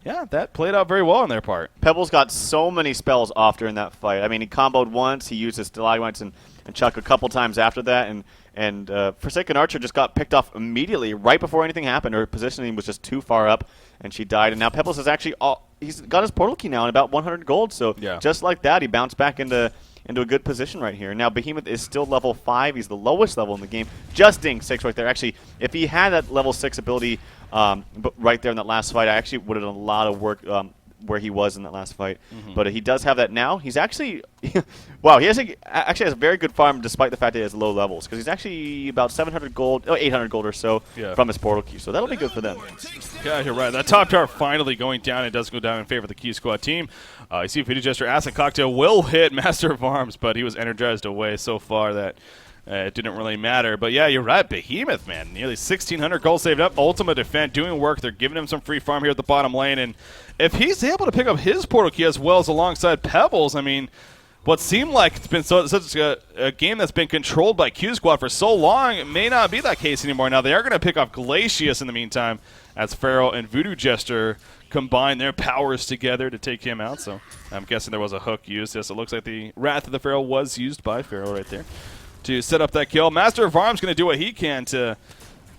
yeah, that played out very well on their part. Pebbles got so many spells off during that fight. I mean, he comboed once, he used his Stalagmites and Chuck a couple times after that, and Forsaken Archer just got picked off immediately, right before anything happened. Her positioning was just too far up, and she died. And now Pebbles is actually he's got his portal key now in about 100 gold. So just like that, he bounced back into a good position right here. Now Behemoth is still level 5. He's the lowest level in the game. Just ding 6 right there. Actually, if he had that level 6 ability right there in that last fight, I actually would have done a lot of work where he was in that last fight. But he does have that now. He's actually wow, he actually has a very good farm despite the fact that he has low levels, because he's actually about 700 gold, 800 gold or so from his portal key. So that'll be good for them. Yeah, you're right. That top tower finally going down. It does go down in favor of the Q Squad team. You see Voodoo Jester, Acid Cocktail will hit Master of Arms, but he was energized away so far that it didn't really matter. But yeah, you're right. Behemoth, man. Nearly 1,600 gold saved up. Ultima Defend doing work. They're giving him some free farm here at the bottom lane. And if he's able to pick up his portal key as well as alongside Pebbles, I mean, what seemed like it's been such a game that's been controlled by Q Squad for so long, it may not be that case anymore. Now, they are going to pick off Glacius in the meantime, as Pharaoh and Voodoo Jester combine their powers together to take him out. So I'm guessing there was a hook used. Yes, it looks like the Wrath of the Pharaoh was used by Pharaoh right there to set up that kill. Master of Arms going to do what he can to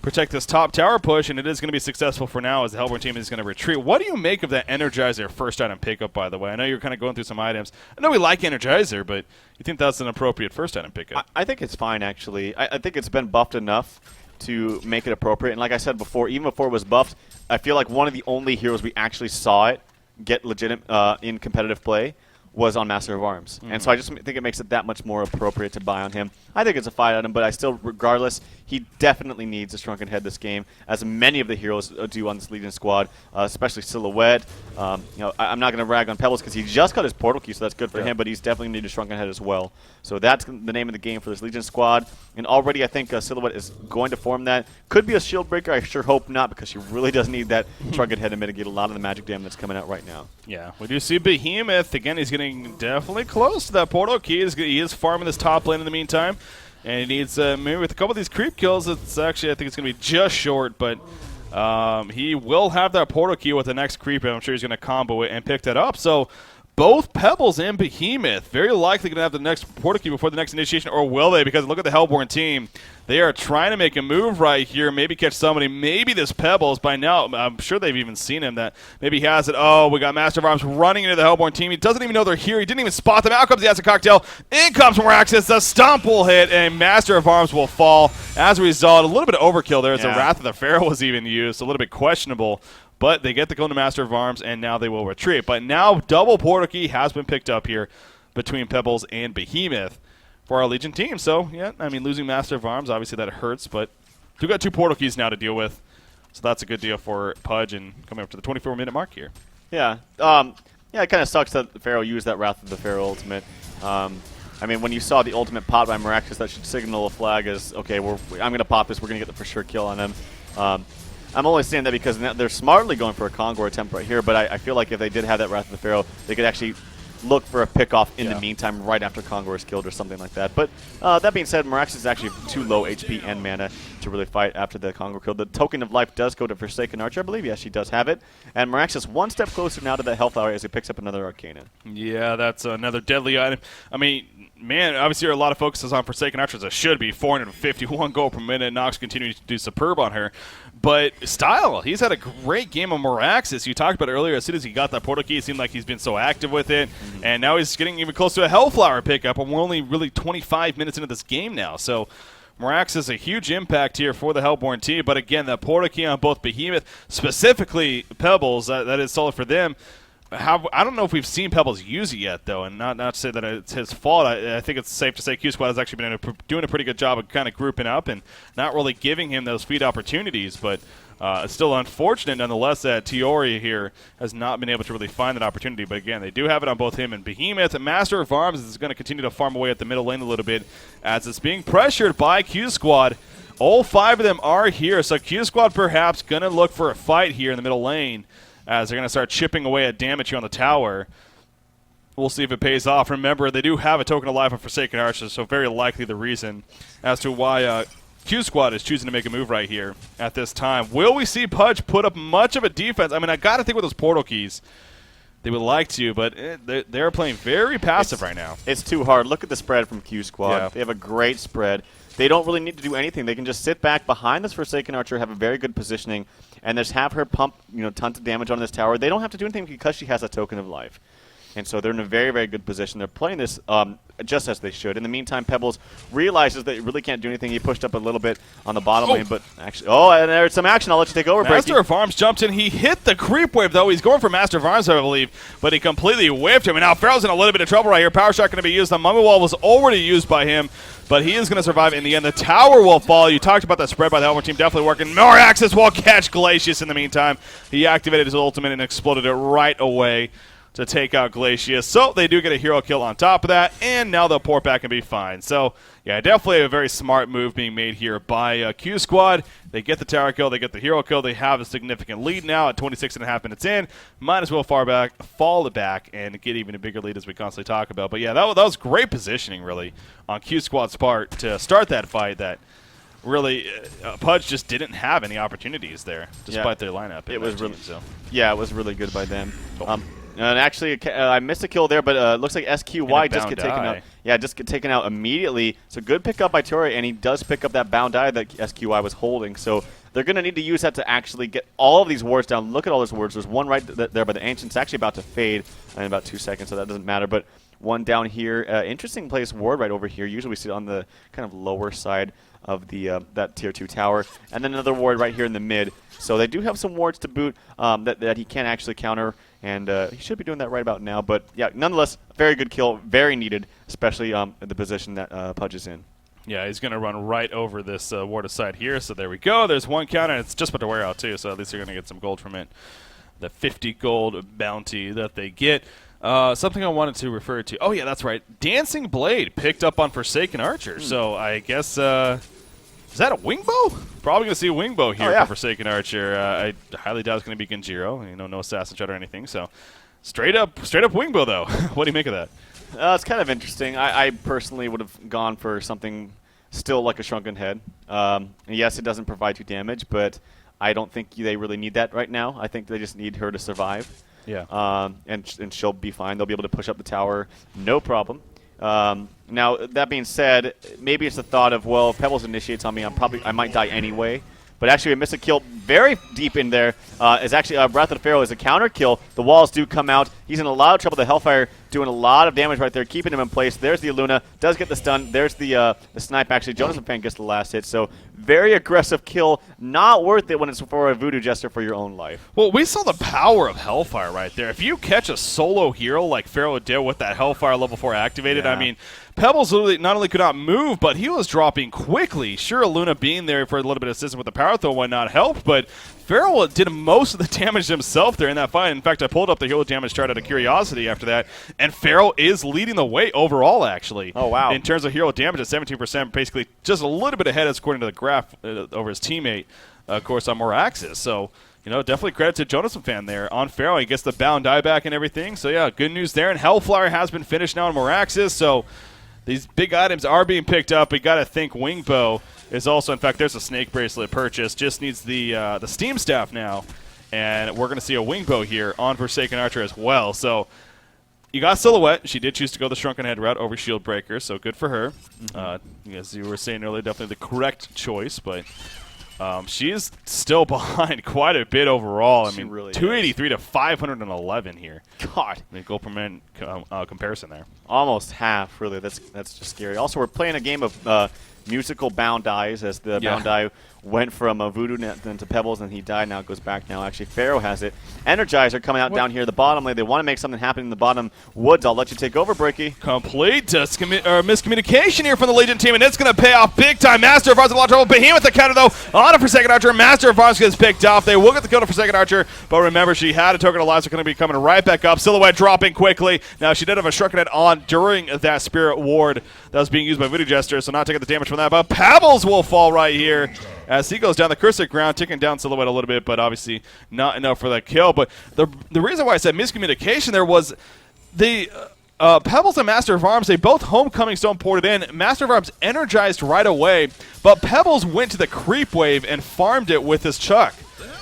protect this top tower push, and it is going to be successful for now as the Hellborn team is going to retreat. What do you make of that Energizer first item pickup, by the way? I know you're kind of going through some items. I know we like Energizer, but you think that's an appropriate first item pickup? I think it's fine, actually. I think it's been buffed enough to make it appropriate. And like I said before, even before it was buffed, I feel like one of the only heroes we actually saw it get legitimate in competitive play was on Master of Arms. And so I just think it makes it that much more appropriate to buy on him. I think it's a fight item, but I still, regardless, he definitely needs a Shrunken Head this game, as many of the heroes do on this Legion squad, especially Silhouette. I'm not going to rag on Pebbles because he just got his portal key, so that's good for him, but he's definitely need a Shrunken Head as well. So that's the name of the game for this Legion squad. And already I think Silhouette is going to form that. Could be a shield breaker. I sure hope not, because she really does need that Shrunken Head to mitigate a lot of the magic damage that's coming out right now. Yeah, we do see Behemoth. Again, he's getting definitely close to that portal key. He is farming this top lane in the meantime. And he needs, maybe with a couple of these creep kills, it's actually, I think it's going to be just short, but he will have that portal key with the next creep, and I'm sure he's going to combo it and pick that up. So both Pebbles and Behemoth very likely going to have the next portal key before the next initiation, or will they? Because look at the Hellborn team. They are trying to make a move right here, maybe catch somebody, maybe this Pebbles. By now, I'm sure they've even seen him, that maybe he has it. Oh, we got Master of Arms running into the Hellborn team. He doesn't even know they're here. He didn't even spot them. Out comes the Acid Cocktail. In comes Meraxis. The stomp will hit, and Master of Arms will fall. As a result, a little bit of overkill there as the Wrath of the Pharaoh was even used. A little bit questionable. But they get the kill to Master of Arms, and now they will retreat. But now double portal key has been picked up here between Pebbles and Behemoth for our Legion team. So, yeah, I mean, losing Master of Arms, obviously that hurts, but we've got 2 portal keys now to deal with. So that's a good deal for PUDG, and coming up to the 24-minute mark here. Yeah. It kind of sucks that Pharaoh used that Wrath of the Pharaoh ultimate. I mean, when you saw the ultimate pop by Meraxis, that should signal a flag as, okay, I'm going to pop this. We're going to get the for sure kill on him. I'm only saying that because they're smartly going for a Congor attempt right here, but I feel like if they did have that Wrath of the Pharaoh, they could actually look for a pick-off in the meantime right after Congor is killed or something like that. But that being said, Meraxis is actually too low HP and mana to really fight after the Congor kill. The Token of Life does go to Forsaken Archer, I believe. Yes, she does have it. And Meraxis one step closer now to that Hellflower as he picks up another Arcana. Yeah, that's another deadly item. I mean, man, obviously a lot of focus is on Forsaken Archers. It should be 451 gold per minute. Nox continuing to do superb on her. But Style, he's had a great game of Moraxis. You talked about it earlier. As soon as he got that portal key, it seemed like he's been so active with it. And now he's getting even close to a Hellflower pickup. And we're only really 25 minutes into this game now. So Moraxis a huge impact here for the Hellborn team. But again, that portal key on both Behemoth, specifically Pebbles, that is solid for them. I don't know if we've seen Pebbles use it yet, though, and not to say that it's his fault. I think it's safe to say QsQ has actually been doing a pretty good job of kind of grouping up and not really giving him those feed opportunities, but it's still unfortunate nonetheless that Tiori here has not been able to really find that opportunity. But again, they do have it on both him and Behemoth. And Master of Arms is going to continue to farm away at the middle lane a little bit as it's being pressured by QsQ. All 5 of them are here, so QsQ perhaps going to look for a fight here in the middle lane, as they're going to start chipping away at damage here on the tower. We'll see if it pays off. Remember, they do have a token of life of Forsaken Archers, so very likely the reason as to why QsQ is choosing to make a move right here at this time. Will we see PUDG put up much of a defense? I mean, I got to think with those portal keys, they would like to, but they're playing very passive right now. It's too hard. Look at the spread from QsQ. Yeah. They have a great spread. They don't really need to do anything. They can just sit back behind this Forsaken Archer, have a very good positioning, and just have her pump, tons of damage on this tower. They don't have to do anything because she has a token of life. And so they're in a very, very good position. They're playing this just as they should. In the meantime, Pebbles realizes that he really can't do anything. He pushed up a little bit on the bottom lane, but actually, and there's some action. I'll let you take over, Master of Arms jumped in. He hit the creep wave, though. He's going for Master of Arms, I believe, but he completely whiffed him. And now Pharaoh's in a little bit of trouble right here. Power Shot going to be used. The Mummy Wall was already used by him, but he is going to survive in the end. The tower will fall. You talked about that spread by the Hellborn team. Definitely working. Moraxis will catch Glacius in the meantime. He activated his ultimate and exploded it right away to take out Glacius. So they do get a hero kill on top of that, and now they'll port back and be fine. So, yeah, definitely a very smart move being made here by QsQ. They get the tower kill, they get the hero kill. They have a significant lead now at 26.5 minutes in. Might as well fall back and get even a bigger lead as we constantly talk about. But, yeah, that was great positioning, really, on QsQ's part to start that fight that really PUDG just didn't have any opportunities there, despite their lineup. It was really good by them. And actually, I missed a kill there, but looks like SQY just get taken out. Yeah, just get taken out immediately. So good pickup by Tori, and he does pick up that bound die that SQY was holding. So they're going to need to use that to actually get all of these wards down. Look at all those wards. There's one right there by the Ancient. It's actually about to fade in about 2 seconds, so that doesn't matter. But one down here. Interesting place ward right over here. Usually we see it on the kind of lower side of the that tier 2 tower, and then another ward right here in the mid. So they do have some wards to boot that he can actually counter, and he should be doing that right about now. But yeah, nonetheless, very good kill, very needed, especially in the position that PUDG is in. Yeah, he's going to run right over this ward aside here. So there we go. There's one counter, and it's just about to wear out too. So at least they're going to get some gold from it. The 50 gold bounty that they get. Something I wanted to refer to. Oh, yeah, that's right. Dancing Blade picked up on Forsaken Archer. So I guess, is that a Wingbow? Probably going to see a Wingbow here for Forsaken Archer. I highly doubt it's going to be Genjiro. No Assassin Shot or anything. So straight up Wingbow, though. What do you make of that? It's kind of interesting. I personally would have gone for something still like a Shrunken Head. Yes, it doesn't provide 2 damage, but I don't think they really need that right now. I think they just need her to survive. Yeah. And she'll be fine. They'll be able to push up the tower, no problem. Now, that being said, maybe it's the thought of, well, if Pebbles initiates on me, I might die anyway. But actually, I missed a kill very deep in there. Is actually Wrath of the Pharaoh is a counter kill. The walls do come out. He's in a lot of trouble. The Hellfire doing a lot of damage right there, keeping him in place. There's the Aluna. Does get the stun. There's the snipe. Actually, Jonas and Fan gets the last hit. So very aggressive kill. Not worth it when it's for a Voodoo Jester for your own life. Well, we saw the power of Hellfire right there. If you catch a solo hero like Pharaoh did with that Hellfire level 4 activated, I mean, Pebbles literally not only could not move, but he was dropping quickly. Sure, Aluna being there for a little bit of assistance with the power throw and whatnot helped, but Pharaoh did most of the damage himself there in that fight. In fact, I pulled up the hero damage chart out of curiosity after that, and Pharaoh is leading the way overall, actually. Oh, wow. In terms of hero damage at 17%, basically just a little bit ahead, according to the graph, over his teammate, of course, on Moraxis. So, definitely credit to Jonas and Fan there on Pharaoh. He gets the bound die back and everything. So, yeah, good news there. And Hellflower has been finished now on Moraxis, so these big items are being picked up. We got to think Wingbow is also, in fact, there's a snake bracelet purchase. Just needs the Steam Staff now. And we're going to see a Wingbow here on Forsaken Archer as well. So you got Silhouette. She did choose to go the Shrunken Head route over Shield Breaker, so good for her. As you were saying earlier, definitely the correct choice, but she's still behind quite a bit overall. I mean, really 283 to 511 here. God. I mean, goal per man comparison there. Almost half, really. That's just scary. Also, we're playing a game of musical bound dies, as the bound die went from Voodoo then to Pebbles, and he died. Now it goes back now. Actually, Pharaoh has it. Energizer coming out down here the bottom lane. They want to make something happen in the bottom. Woods, I'll let you take over, Breaky. Complete miscommunication here from the Legion team, and it's going to pay off big time. Master of Arms in a lot of trouble. Behemoth the counter, though, on a Forsaken Archer. Master of Arms gets picked off. They will get the kill to Forsaken Archer, but remember, she had a token of lives. They're going to be coming right back up. Silhouette dropping quickly. Now, she did have a Shrunken Head on during that Spirit Ward that was being used by Voodoo Jester, so not taking the damage from that, but Pebbles will fall right here as he goes down the cursor ground, ticking down Silhouette a little bit, but obviously not enough for that kill. But the reason why I said miscommunication there was the Pebbles and Master of Arms, they both Homecoming Stone ported in. Master of Arms energized right away, but Pebbles went to the creep wave and farmed it with his Chuck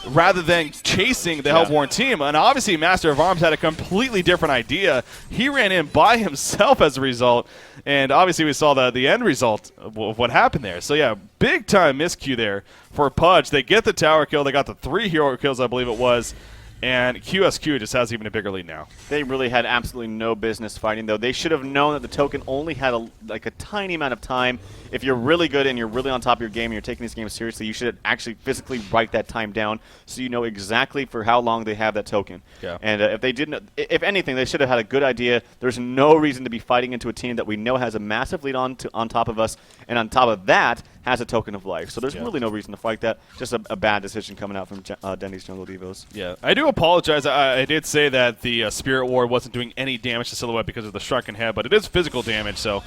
rather than chasing the Hellborn team. And obviously Master of Arms had a completely different idea. He ran in by himself as a result, and obviously we saw the end result of what happened there. So yeah, big time miscue there for PUDG. They get the tower kill. They got the 3 hero kills, I believe it was. And QsQ just has even a bigger lead now. They really had absolutely no business fighting, though. They should have known that the token only had a tiny amount of time. If you're really good and you're really on top of your game and you're taking this game seriously, you should actually physically write that time down so you know exactly for how long they have that token. Yeah. And if they didn't, if anything, they should have had a good idea. There's no reason to be fighting into a team that we know has a massive lead on top of us, and on top of that has a token of life. So there's really no reason to fight that. Just a bad decision coming out from Denny's Jungle Devos. Yeah, I do apologize. I did say that the Spirit Ward wasn't doing any damage to Silhouette because of the Shrunken Head, but it is physical damage, so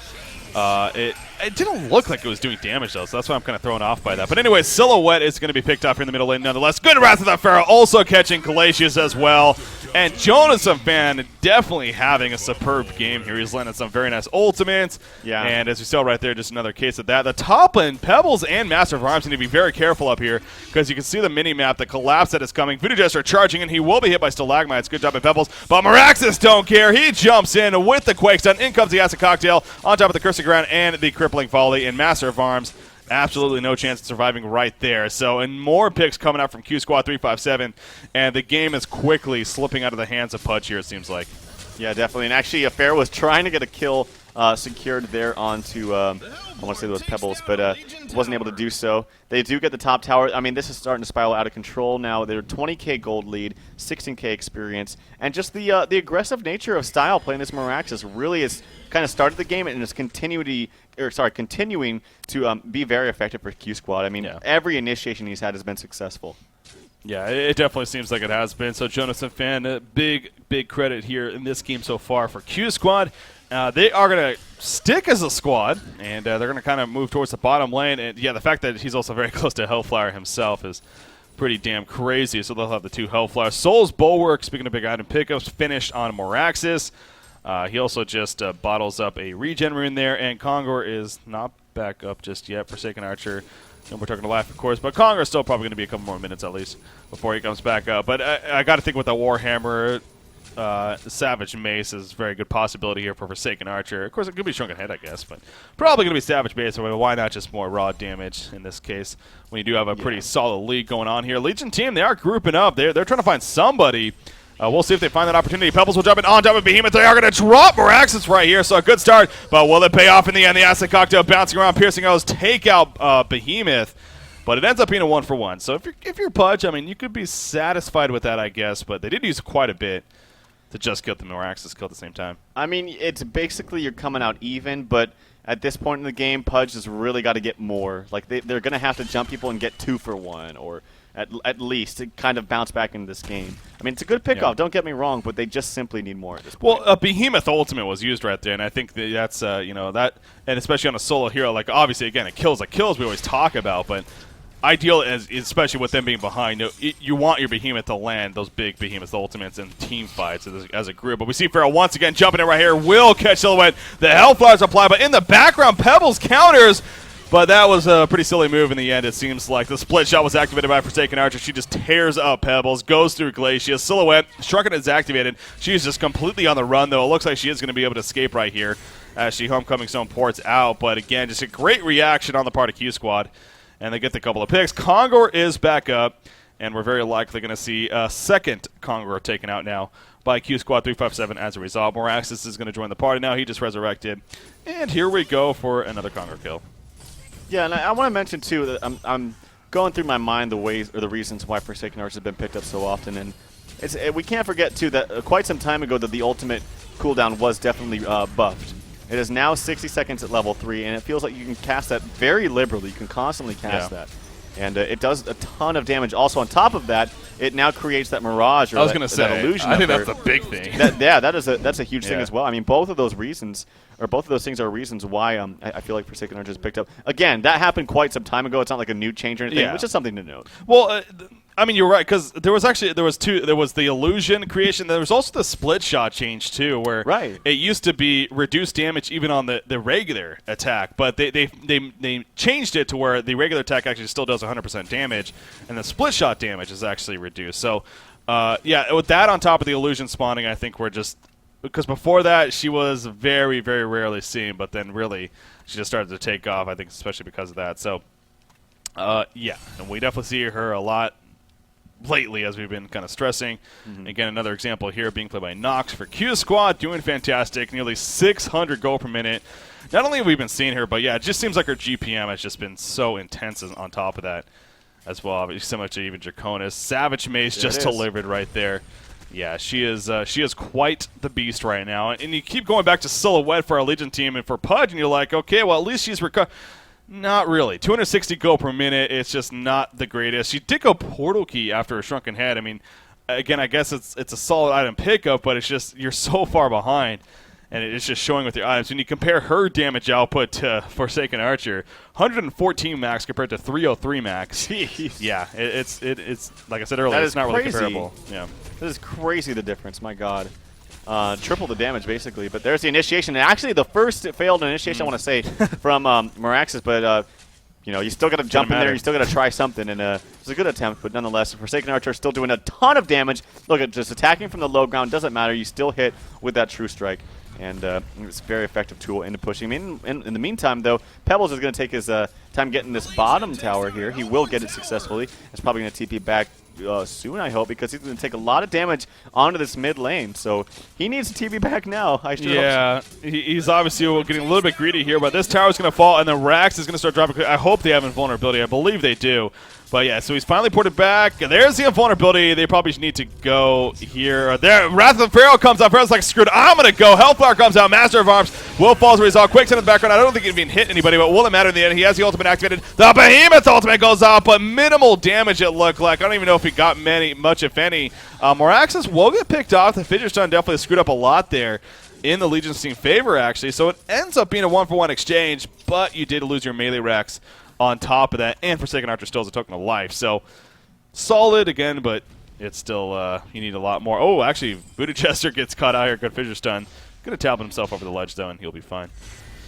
it didn't look like it was doing damage, though, so that's why I'm kind of thrown off by that. But anyway, Silhouette is going to be picked up here in the middle lane nonetheless. Good Wrath of the Pharaoh also catching Glacius as well. And Jonas Fan definitely having a superb game here. He's landing some very nice ultimates. Yeah. And as we saw right there, just another case of that. The top lane, Pebbles and Master of Arms need to be very careful up here because you can see the mini-map, the collapse that is coming. Voodoo Jester charging in. He will be hit by Stalagmites. Good job by Pebbles. But Meraxis don't care. He jumps in with the Quake Stun. In comes the Acid Cocktail on top of the Cursing Ground and the Crippling Volley. And Master of Arms, absolutely no chance of surviving right there. So, and more picks coming out from QsQ357, and the game is quickly slipping out of the hands of PUDG here, it seems like. Yeah, definitely. And actually, Fair was trying to get a kill secured there onto, I want to say those Pebbles, but wasn't able to do so. They do get the top tower. I mean, this is starting to spiral out of control now. They're 20k gold lead, 16k experience, and just the aggressive nature of style playing this Meraxis really has kind of started the game and is continuing to be very effective for Q Squad. I mean, every initiation he's had has been successful. Yeah, it definitely seems like it has been. So, Jonas Fan, big credit here in this game so far for Q Squad. They are going to stick as a squad, and they're going to kind of move towards the bottom lane. And, yeah, the fact that he's also very close to Hellflower himself is pretty damn crazy. So they'll have the 2 Hellflowers. Soul's Bulwark, speaking of big item pickups, finished on Meraxis. He also just bottles up a regen rune there, and Congor is not back up just yet. Forsaken Archer. And we're talking to Life, of course, but Congor is still probably going to be a couple more minutes at least before he comes back up. But I got to think with the Warhammer, Savage Mace is a very good possibility here for Forsaken Archer. Of course, it could be Shrunken Head, I guess, but probably going to be Savage Mace. So why not just more raw damage in this case when you do have a pretty solid league going on here? Legion team, they are grouping up. They're trying to find somebody. We'll see if they find that opportunity. Pebbles will jump in on top of Behemoth. They are going to drop Meraxis right here, so a good start. But will it pay off in the end? The Acid Cocktail bouncing around, piercing arrows, take out Behemoth. But it ends up being a 1-for-1. So if you're PUDG, I mean, you could be satisfied with that, I guess. But they did use quite a bit to just get the Meraxis kill at the same time. I mean, it's basically you're coming out even, but at this point in the game, PUDG has really got to get more. Like, they're going to have to jump people and get 2-for-1, or at least to kind of bounce back into this game. I mean, it's a good pickoff, don't get me wrong, but they just simply need more at this point. Well, a Behemoth Ultimate was used right there, and I think that's, that, and especially on a solo hero, like, obviously, again, it kills we always talk about, but ideal, especially with them being behind, you want your Behemoth to land those big Behemoth Ultimates in team fights as a group. But we see Pharaoh once again jumping in right here, will catch Silhouette. The Hellflowers apply, but in the background, Pebbles counters. But that was a pretty silly move in the end, it seems like. The split shot was activated by Forsaken Archer. She just tears up Pebbles, goes through Glacia. Silhouette, Shrunken is activated. She's just completely on the run, though. It looks like she is going to be able to escape right here as she Homecoming Zone ports out. But again, just a great reaction on the part of Q Squad. And they get the couple of picks. Congor is back up, and we're very likely going to see a second Congor taken out now by QsQ357 as a result. Moraxis is going to join the party now. He just resurrected. And here we go for another Congor kill. Yeah, and I want to mention, too, that I'm going through my mind the ways or the reasons why Forsaken Archer has been picked up so often. And we can't forget, too, that quite some time ago that the ultimate cooldown was definitely buffed. It is now 60 seconds at level 3, and it feels like you can cast that very liberally. You can constantly cast that. And it does a ton of damage. Also, on top of that, it now creates that mirage or I was gonna say, that illusion. I think that's a big thing. That's a huge thing as well. I mean, both of those reasons, or both of those things are reasons why I feel like Forsaken Archer is picked up. Again, that happened quite some time ago. It's not like a new change or anything, which is something to note. Well, I mean, you're right, because there was two. There was the illusion creation. There was also the split shot change too, where it used to be reduced damage even on the regular attack, but they changed it to where the regular attack actually still does 100% damage, and the split shot damage is actually reduced. So, yeah, with that on top of the illusion spawning, I think we're just because before that she was very, very rarely seen, but then really she just started to take off. I think especially because of that. So, yeah, and we definitely see her a lot lately, as we've been kind of stressing. Again, another example here being played by Nox for Q Squad, doing fantastic, nearly 600 gold per minute. Not only have we been seeing her, but yeah, it just seems like her GPM has just been so intense on top of that as well. Similar to even Draconis. Savage Mace just delivered right there. Yeah, she is quite the beast right now. And you keep going back to Silhouette for our Legion team and for PUDG, and you're like, okay, well, at least she's not really. 260 gold per minute, it's just not the greatest. She did go Portal Key after a Shrunken Head. I mean, again, I guess it's a solid item pickup, but it's just you're so far behind, and it's just showing with your items. When you compare her damage output to Forsaken Archer, 114 max compared to 303 max. Jeez. Yeah, it's like I said earlier, it's not really comparable. Yeah, this is crazy, the difference. My God. Triple the damage, basically. But there's the initiation. And actually, the first failed initiation, I want to say, from Moraxis. But, you know, you still got to jump in there. You still got to try something. And it was a good attempt. But nonetheless, Forsaken Archer still doing a ton of damage. Look, at just attacking from the low ground doesn't matter. You still hit with that True Strike. And it's a very effective tool into pushing. In the meantime, though, Pebbles is going to take his time getting this bottom tower here. He will get it successfully. It's probably going to TP back soon, I hope, because he's going to take a lot of damage onto this mid lane. So he needs to TP back now. I sure hope so. He's obviously getting a little bit greedy here, but this tower is going to fall, and then Rax is going to start dropping. I hope they have invulnerability. I believe they do. But yeah, so he's finally ported back. There's the invulnerability. They probably need to go here. There, Wrath of the Pharaoh comes out. Pharaoh's like, screwed. I'm going to go. Hellflower comes out. Master of Arms. Will falls to resolve. Quick's in the background. I don't think he'd even hit anybody, but will it matter in the end? He has the ultimate activated. The Behemoth's ultimate goes out, but minimal damage it looked like. I don't even know if he got much, if any. Moraxis will get picked off. The Fidget Stun definitely screwed up a lot there in the Legion's team favor, actually. So it ends up being a 1-for-1 exchange, but you did lose your melee Rex on top of that, and Forsaken Archer still has a token of life. So solid again, but it's still you need a lot more. Oh, actually, Voodoo Chester gets caught out here. Good Fissure Stun. Going to tap himself over the ledge, though, and he'll be fine.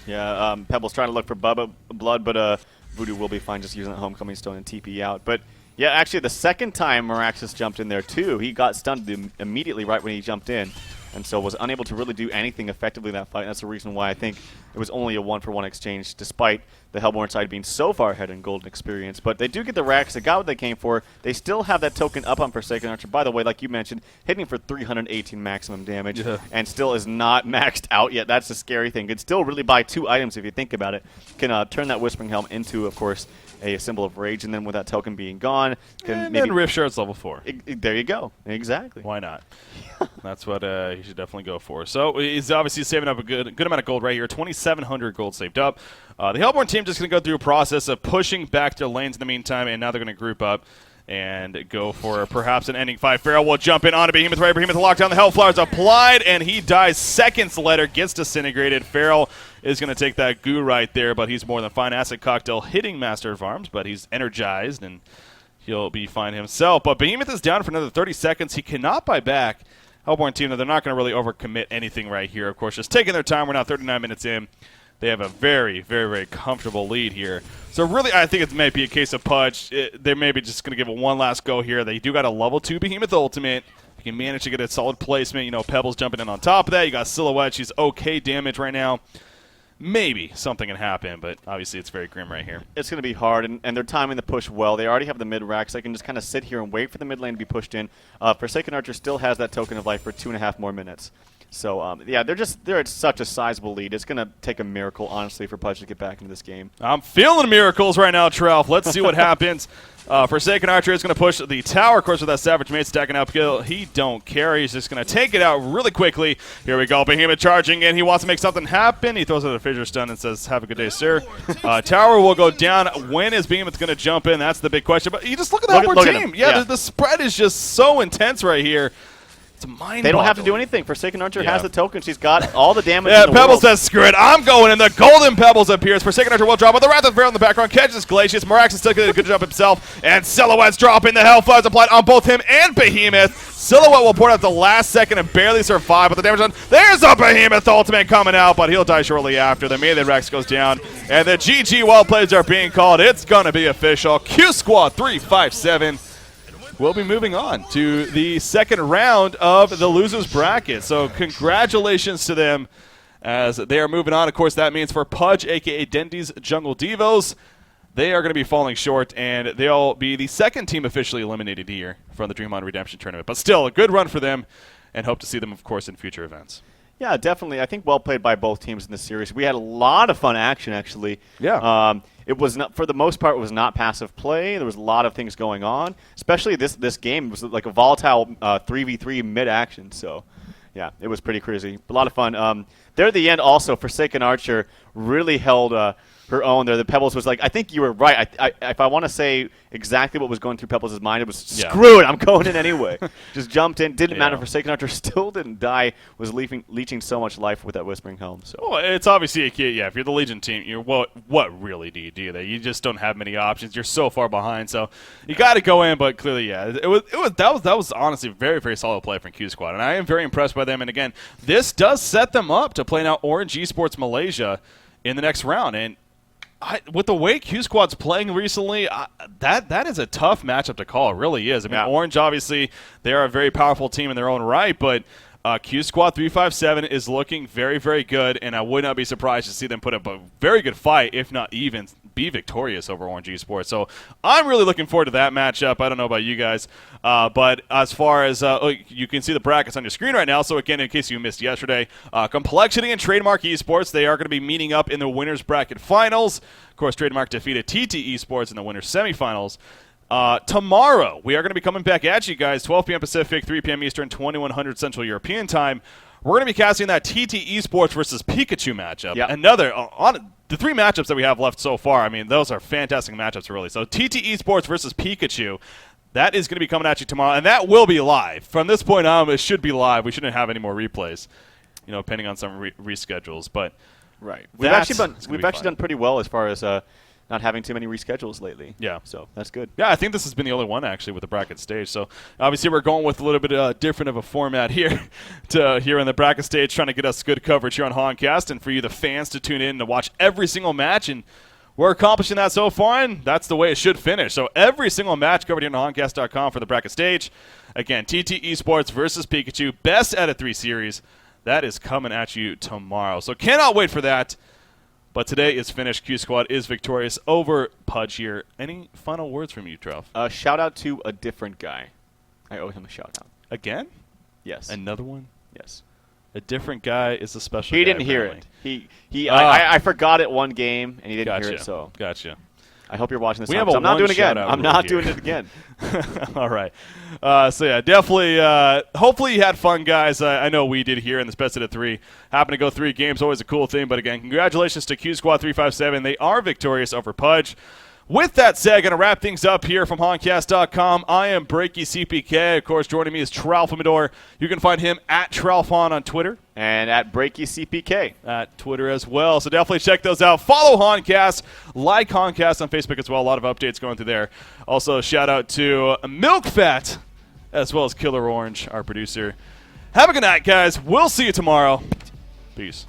Yeah, Pebble's trying to look for Bubba Blood, but Voodoo will be fine just using that Homecoming Stone and TP out. But yeah, actually, the second time Moraxis jumped in there, too, he got stunned immediately right when he jumped in, and so was unable to really do anything effectively in that fight. And that's the reason why I think it was only a 1-for-1 exchange, despite the Hellborn side being so far ahead in golden experience. But they do get the racks. They got what they came for. They still have that token up on Forsaken Archer. By the way, like you mentioned, hitting for 318 maximum damage and still is not maxed out yet. That's the scary thing. Could still really buy 2 items if you think about it. Can turn that Whispering Helm into, of course, a symbol of rage, and then with that token being gone, can maybe Rift Shard's level 4. There you go. Exactly. Why not? That's what he should definitely go for. So he's obviously saving up a good amount of gold right here. 2,700 gold saved up. The Hellborn team just going to go through a process of pushing back their lanes in the meantime, and now they're going to group up and go for perhaps an ending fight. Pharaoh will jump in onto Behemoth right. Behemoth locked down. The Hellflower's applied, and he dies seconds later, gets disintegrated. Pharaoh is going to take that goo right there, but he's more than fine. Acid Cocktail hitting Master of Arms, but he's energized, and he'll be fine himself. But Behemoth is down for another 30 seconds. He cannot buy back. Hellborn team, though, they're not going to really overcommit anything right here, of course. Just taking their time. We're now 39 minutes in. they have a very, very, very comfortable lead here. So really, I think it may be a case of PUDG. They're maybe just going to give it one last go here. They do got a level 2 Behemoth ultimate. You can manage to get a solid placement. You know, Pebbles jumping in on top of that. You got Silhouette. She's okay damage right now. Maybe something can happen, but obviously it's very grim right here. It's going to be hard, and they're timing the push well. They already have the mid-rack, so they can just kind of sit here and wait for the mid lane to be pushed in. Forsaken Archer still has that token of life for 2.5 more minutes. So, yeah, they're at such a sizable lead. It's going to take a miracle, honestly, for PUDG to get back into this game. I'm feeling miracles right now, Trelf. Let's see what happens. Forsaken Archer is going to push the tower, of course, with that Savage Mate stacking uphill. He don't care. He's just going to take it out really quickly. Here we go. Behemoth charging in. He wants to make something happen. He throws out a fissure stun and says, have a good day, sir. Tower will go down. When is Behemoth going to jump in? That's the big question. But you just look at the Hellborn team. Yeah, the spread is just so intense right here. They don't have to do anything. Forsaken Archer has the token. She's got all the damage in the Pebbles world. says, screw it, I'm going, and the golden Pebbles appears. Forsaken Archer will drop with the Wrath of Pharaoh in the background, catches Glacius. Mirax is still getting a good jump himself, and Silhouette's dropping. The Hellfire's applied on both him and Behemoth. Silhouette will port out the last second and barely survive, but the damage on. There's a Behemoth ultimate coming out, but he'll die shortly after. The melee Rex goes down, and the GG well plays are being called. It's going to be official. QsQ357 we'll be moving on to the second round of the losers bracket. So congratulations to them as they are moving on. Of course, that means for PUDG, a.k.a. Dendy's Jungle Devos, they are going to be falling short, and they'll be the second team officially eliminated here from the DreamHoN Redemption Tournament. But still, a good run for them, and hope to see them, of course, in future events. Yeah, definitely. I think well played by both teams in this series. We had a lot of fun action, actually. Yeah. It was not, for the most part, it was not passive play. There was a lot of things going on. Especially this game was like a volatile 3v3 mid-action. So, yeah, it was pretty crazy. A lot of fun. There at the end, also, Forsaken Archer really held her own there. The Pebbles was like, I think you were right. If I want to say exactly what was going through Pebbles' mind, it was, screw it, I'm going in anyway. Just jumped in. Didn't matter. Forsaken Archer still didn't die. Was leeching so much life with that Whispering Helm. So. Well, it's obviously a key. Yeah, if you're the Legion team, you're what really do you do there? You just don't have many options. You're so far behind, so you got to go in. But clearly, yeah, that was honestly very, very solid play from Q Squad, and I am very impressed by them. And again, this does set them up to play now Orange Esports Malaysia in the next round. And with the way Q Squad's playing recently, that is a tough matchup to call. It really is. I mean, Orange, obviously, they are a very powerful team in their own right, but QsQ357 is looking very, very good, and I would not be surprised to see them put up a very good fight, if not even be victorious over Orange Esports. So I'm really looking forward to that matchup. I don't know about you guys, but as far as you can see the brackets on your screen right now. So again, in case you missed yesterday, Complexity and Trademark Esports, they are going to be meeting up in the winners bracket finals. Of course, Trademark defeated TT Esports in the winners semifinals. Tomorrow, we are going to be coming back at you guys, 12 p.m. Pacific, 3 p.m. Eastern, 2100 Central European Time. We're going to be casting that TT Esports versus Pikachu matchup. Yep. Another, on the 3 matchups that we have left so far, I mean, those are fantastic matchups, really. So TT Esports versus Pikachu, that is going to be coming at you tomorrow, and that will be live. From this point on, it should be live. We shouldn't have any more replays, pending on some reschedules. But we've actually done pretty well as far as not having too many reschedules lately. Yeah. So that's good. Yeah, I think this has been the only one, actually, with the bracket stage. So obviously we're going with a little bit different of a format here here in the bracket stage, trying to get us good coverage here on HoNcast, and for you, the fans, to tune in to watch every single match. And we're accomplishing that so far, and that's the way it should finish. So every single match covered here on HoNcast.com for the bracket stage. Again, TT Esports versus Pikachu, best out of 3 series. That is coming at you tomorrow. So cannot wait for that. But today is finished. Q Squad is victorious over PUDG here. Any final words from you, Trev? Shout out to a different guy. I owe him a shout out. Again? Yes. Another one? Yes. A different guy is a special He guy, didn't hear it. I forgot it one game, and he didn't hear it, so. Gotcha. I hope you're watching this. I'm not doing it again. I'm not doing it again. All right. So, yeah, definitely. Hopefully you had fun, guys. I know we did here in this best out of 3. Happened to go 3 games. Always a cool thing. But, again, congratulations to QsQ357. They are victorious over PUDG. With that said, going to wrap things up here from HoNcast.com. I am Breaky CPK. Of course, joining me is Tralfamador. You can find him at Tralfon on Twitter. And at Breaky CPK. At Twitter as well. So definitely check those out. Follow HoNcast. Like HoNcast on Facebook as well. A lot of updates going through there. Also, shout out to MilkFat as well as Killer Orange, our producer. Have a good night, guys. We'll see you tomorrow. Peace.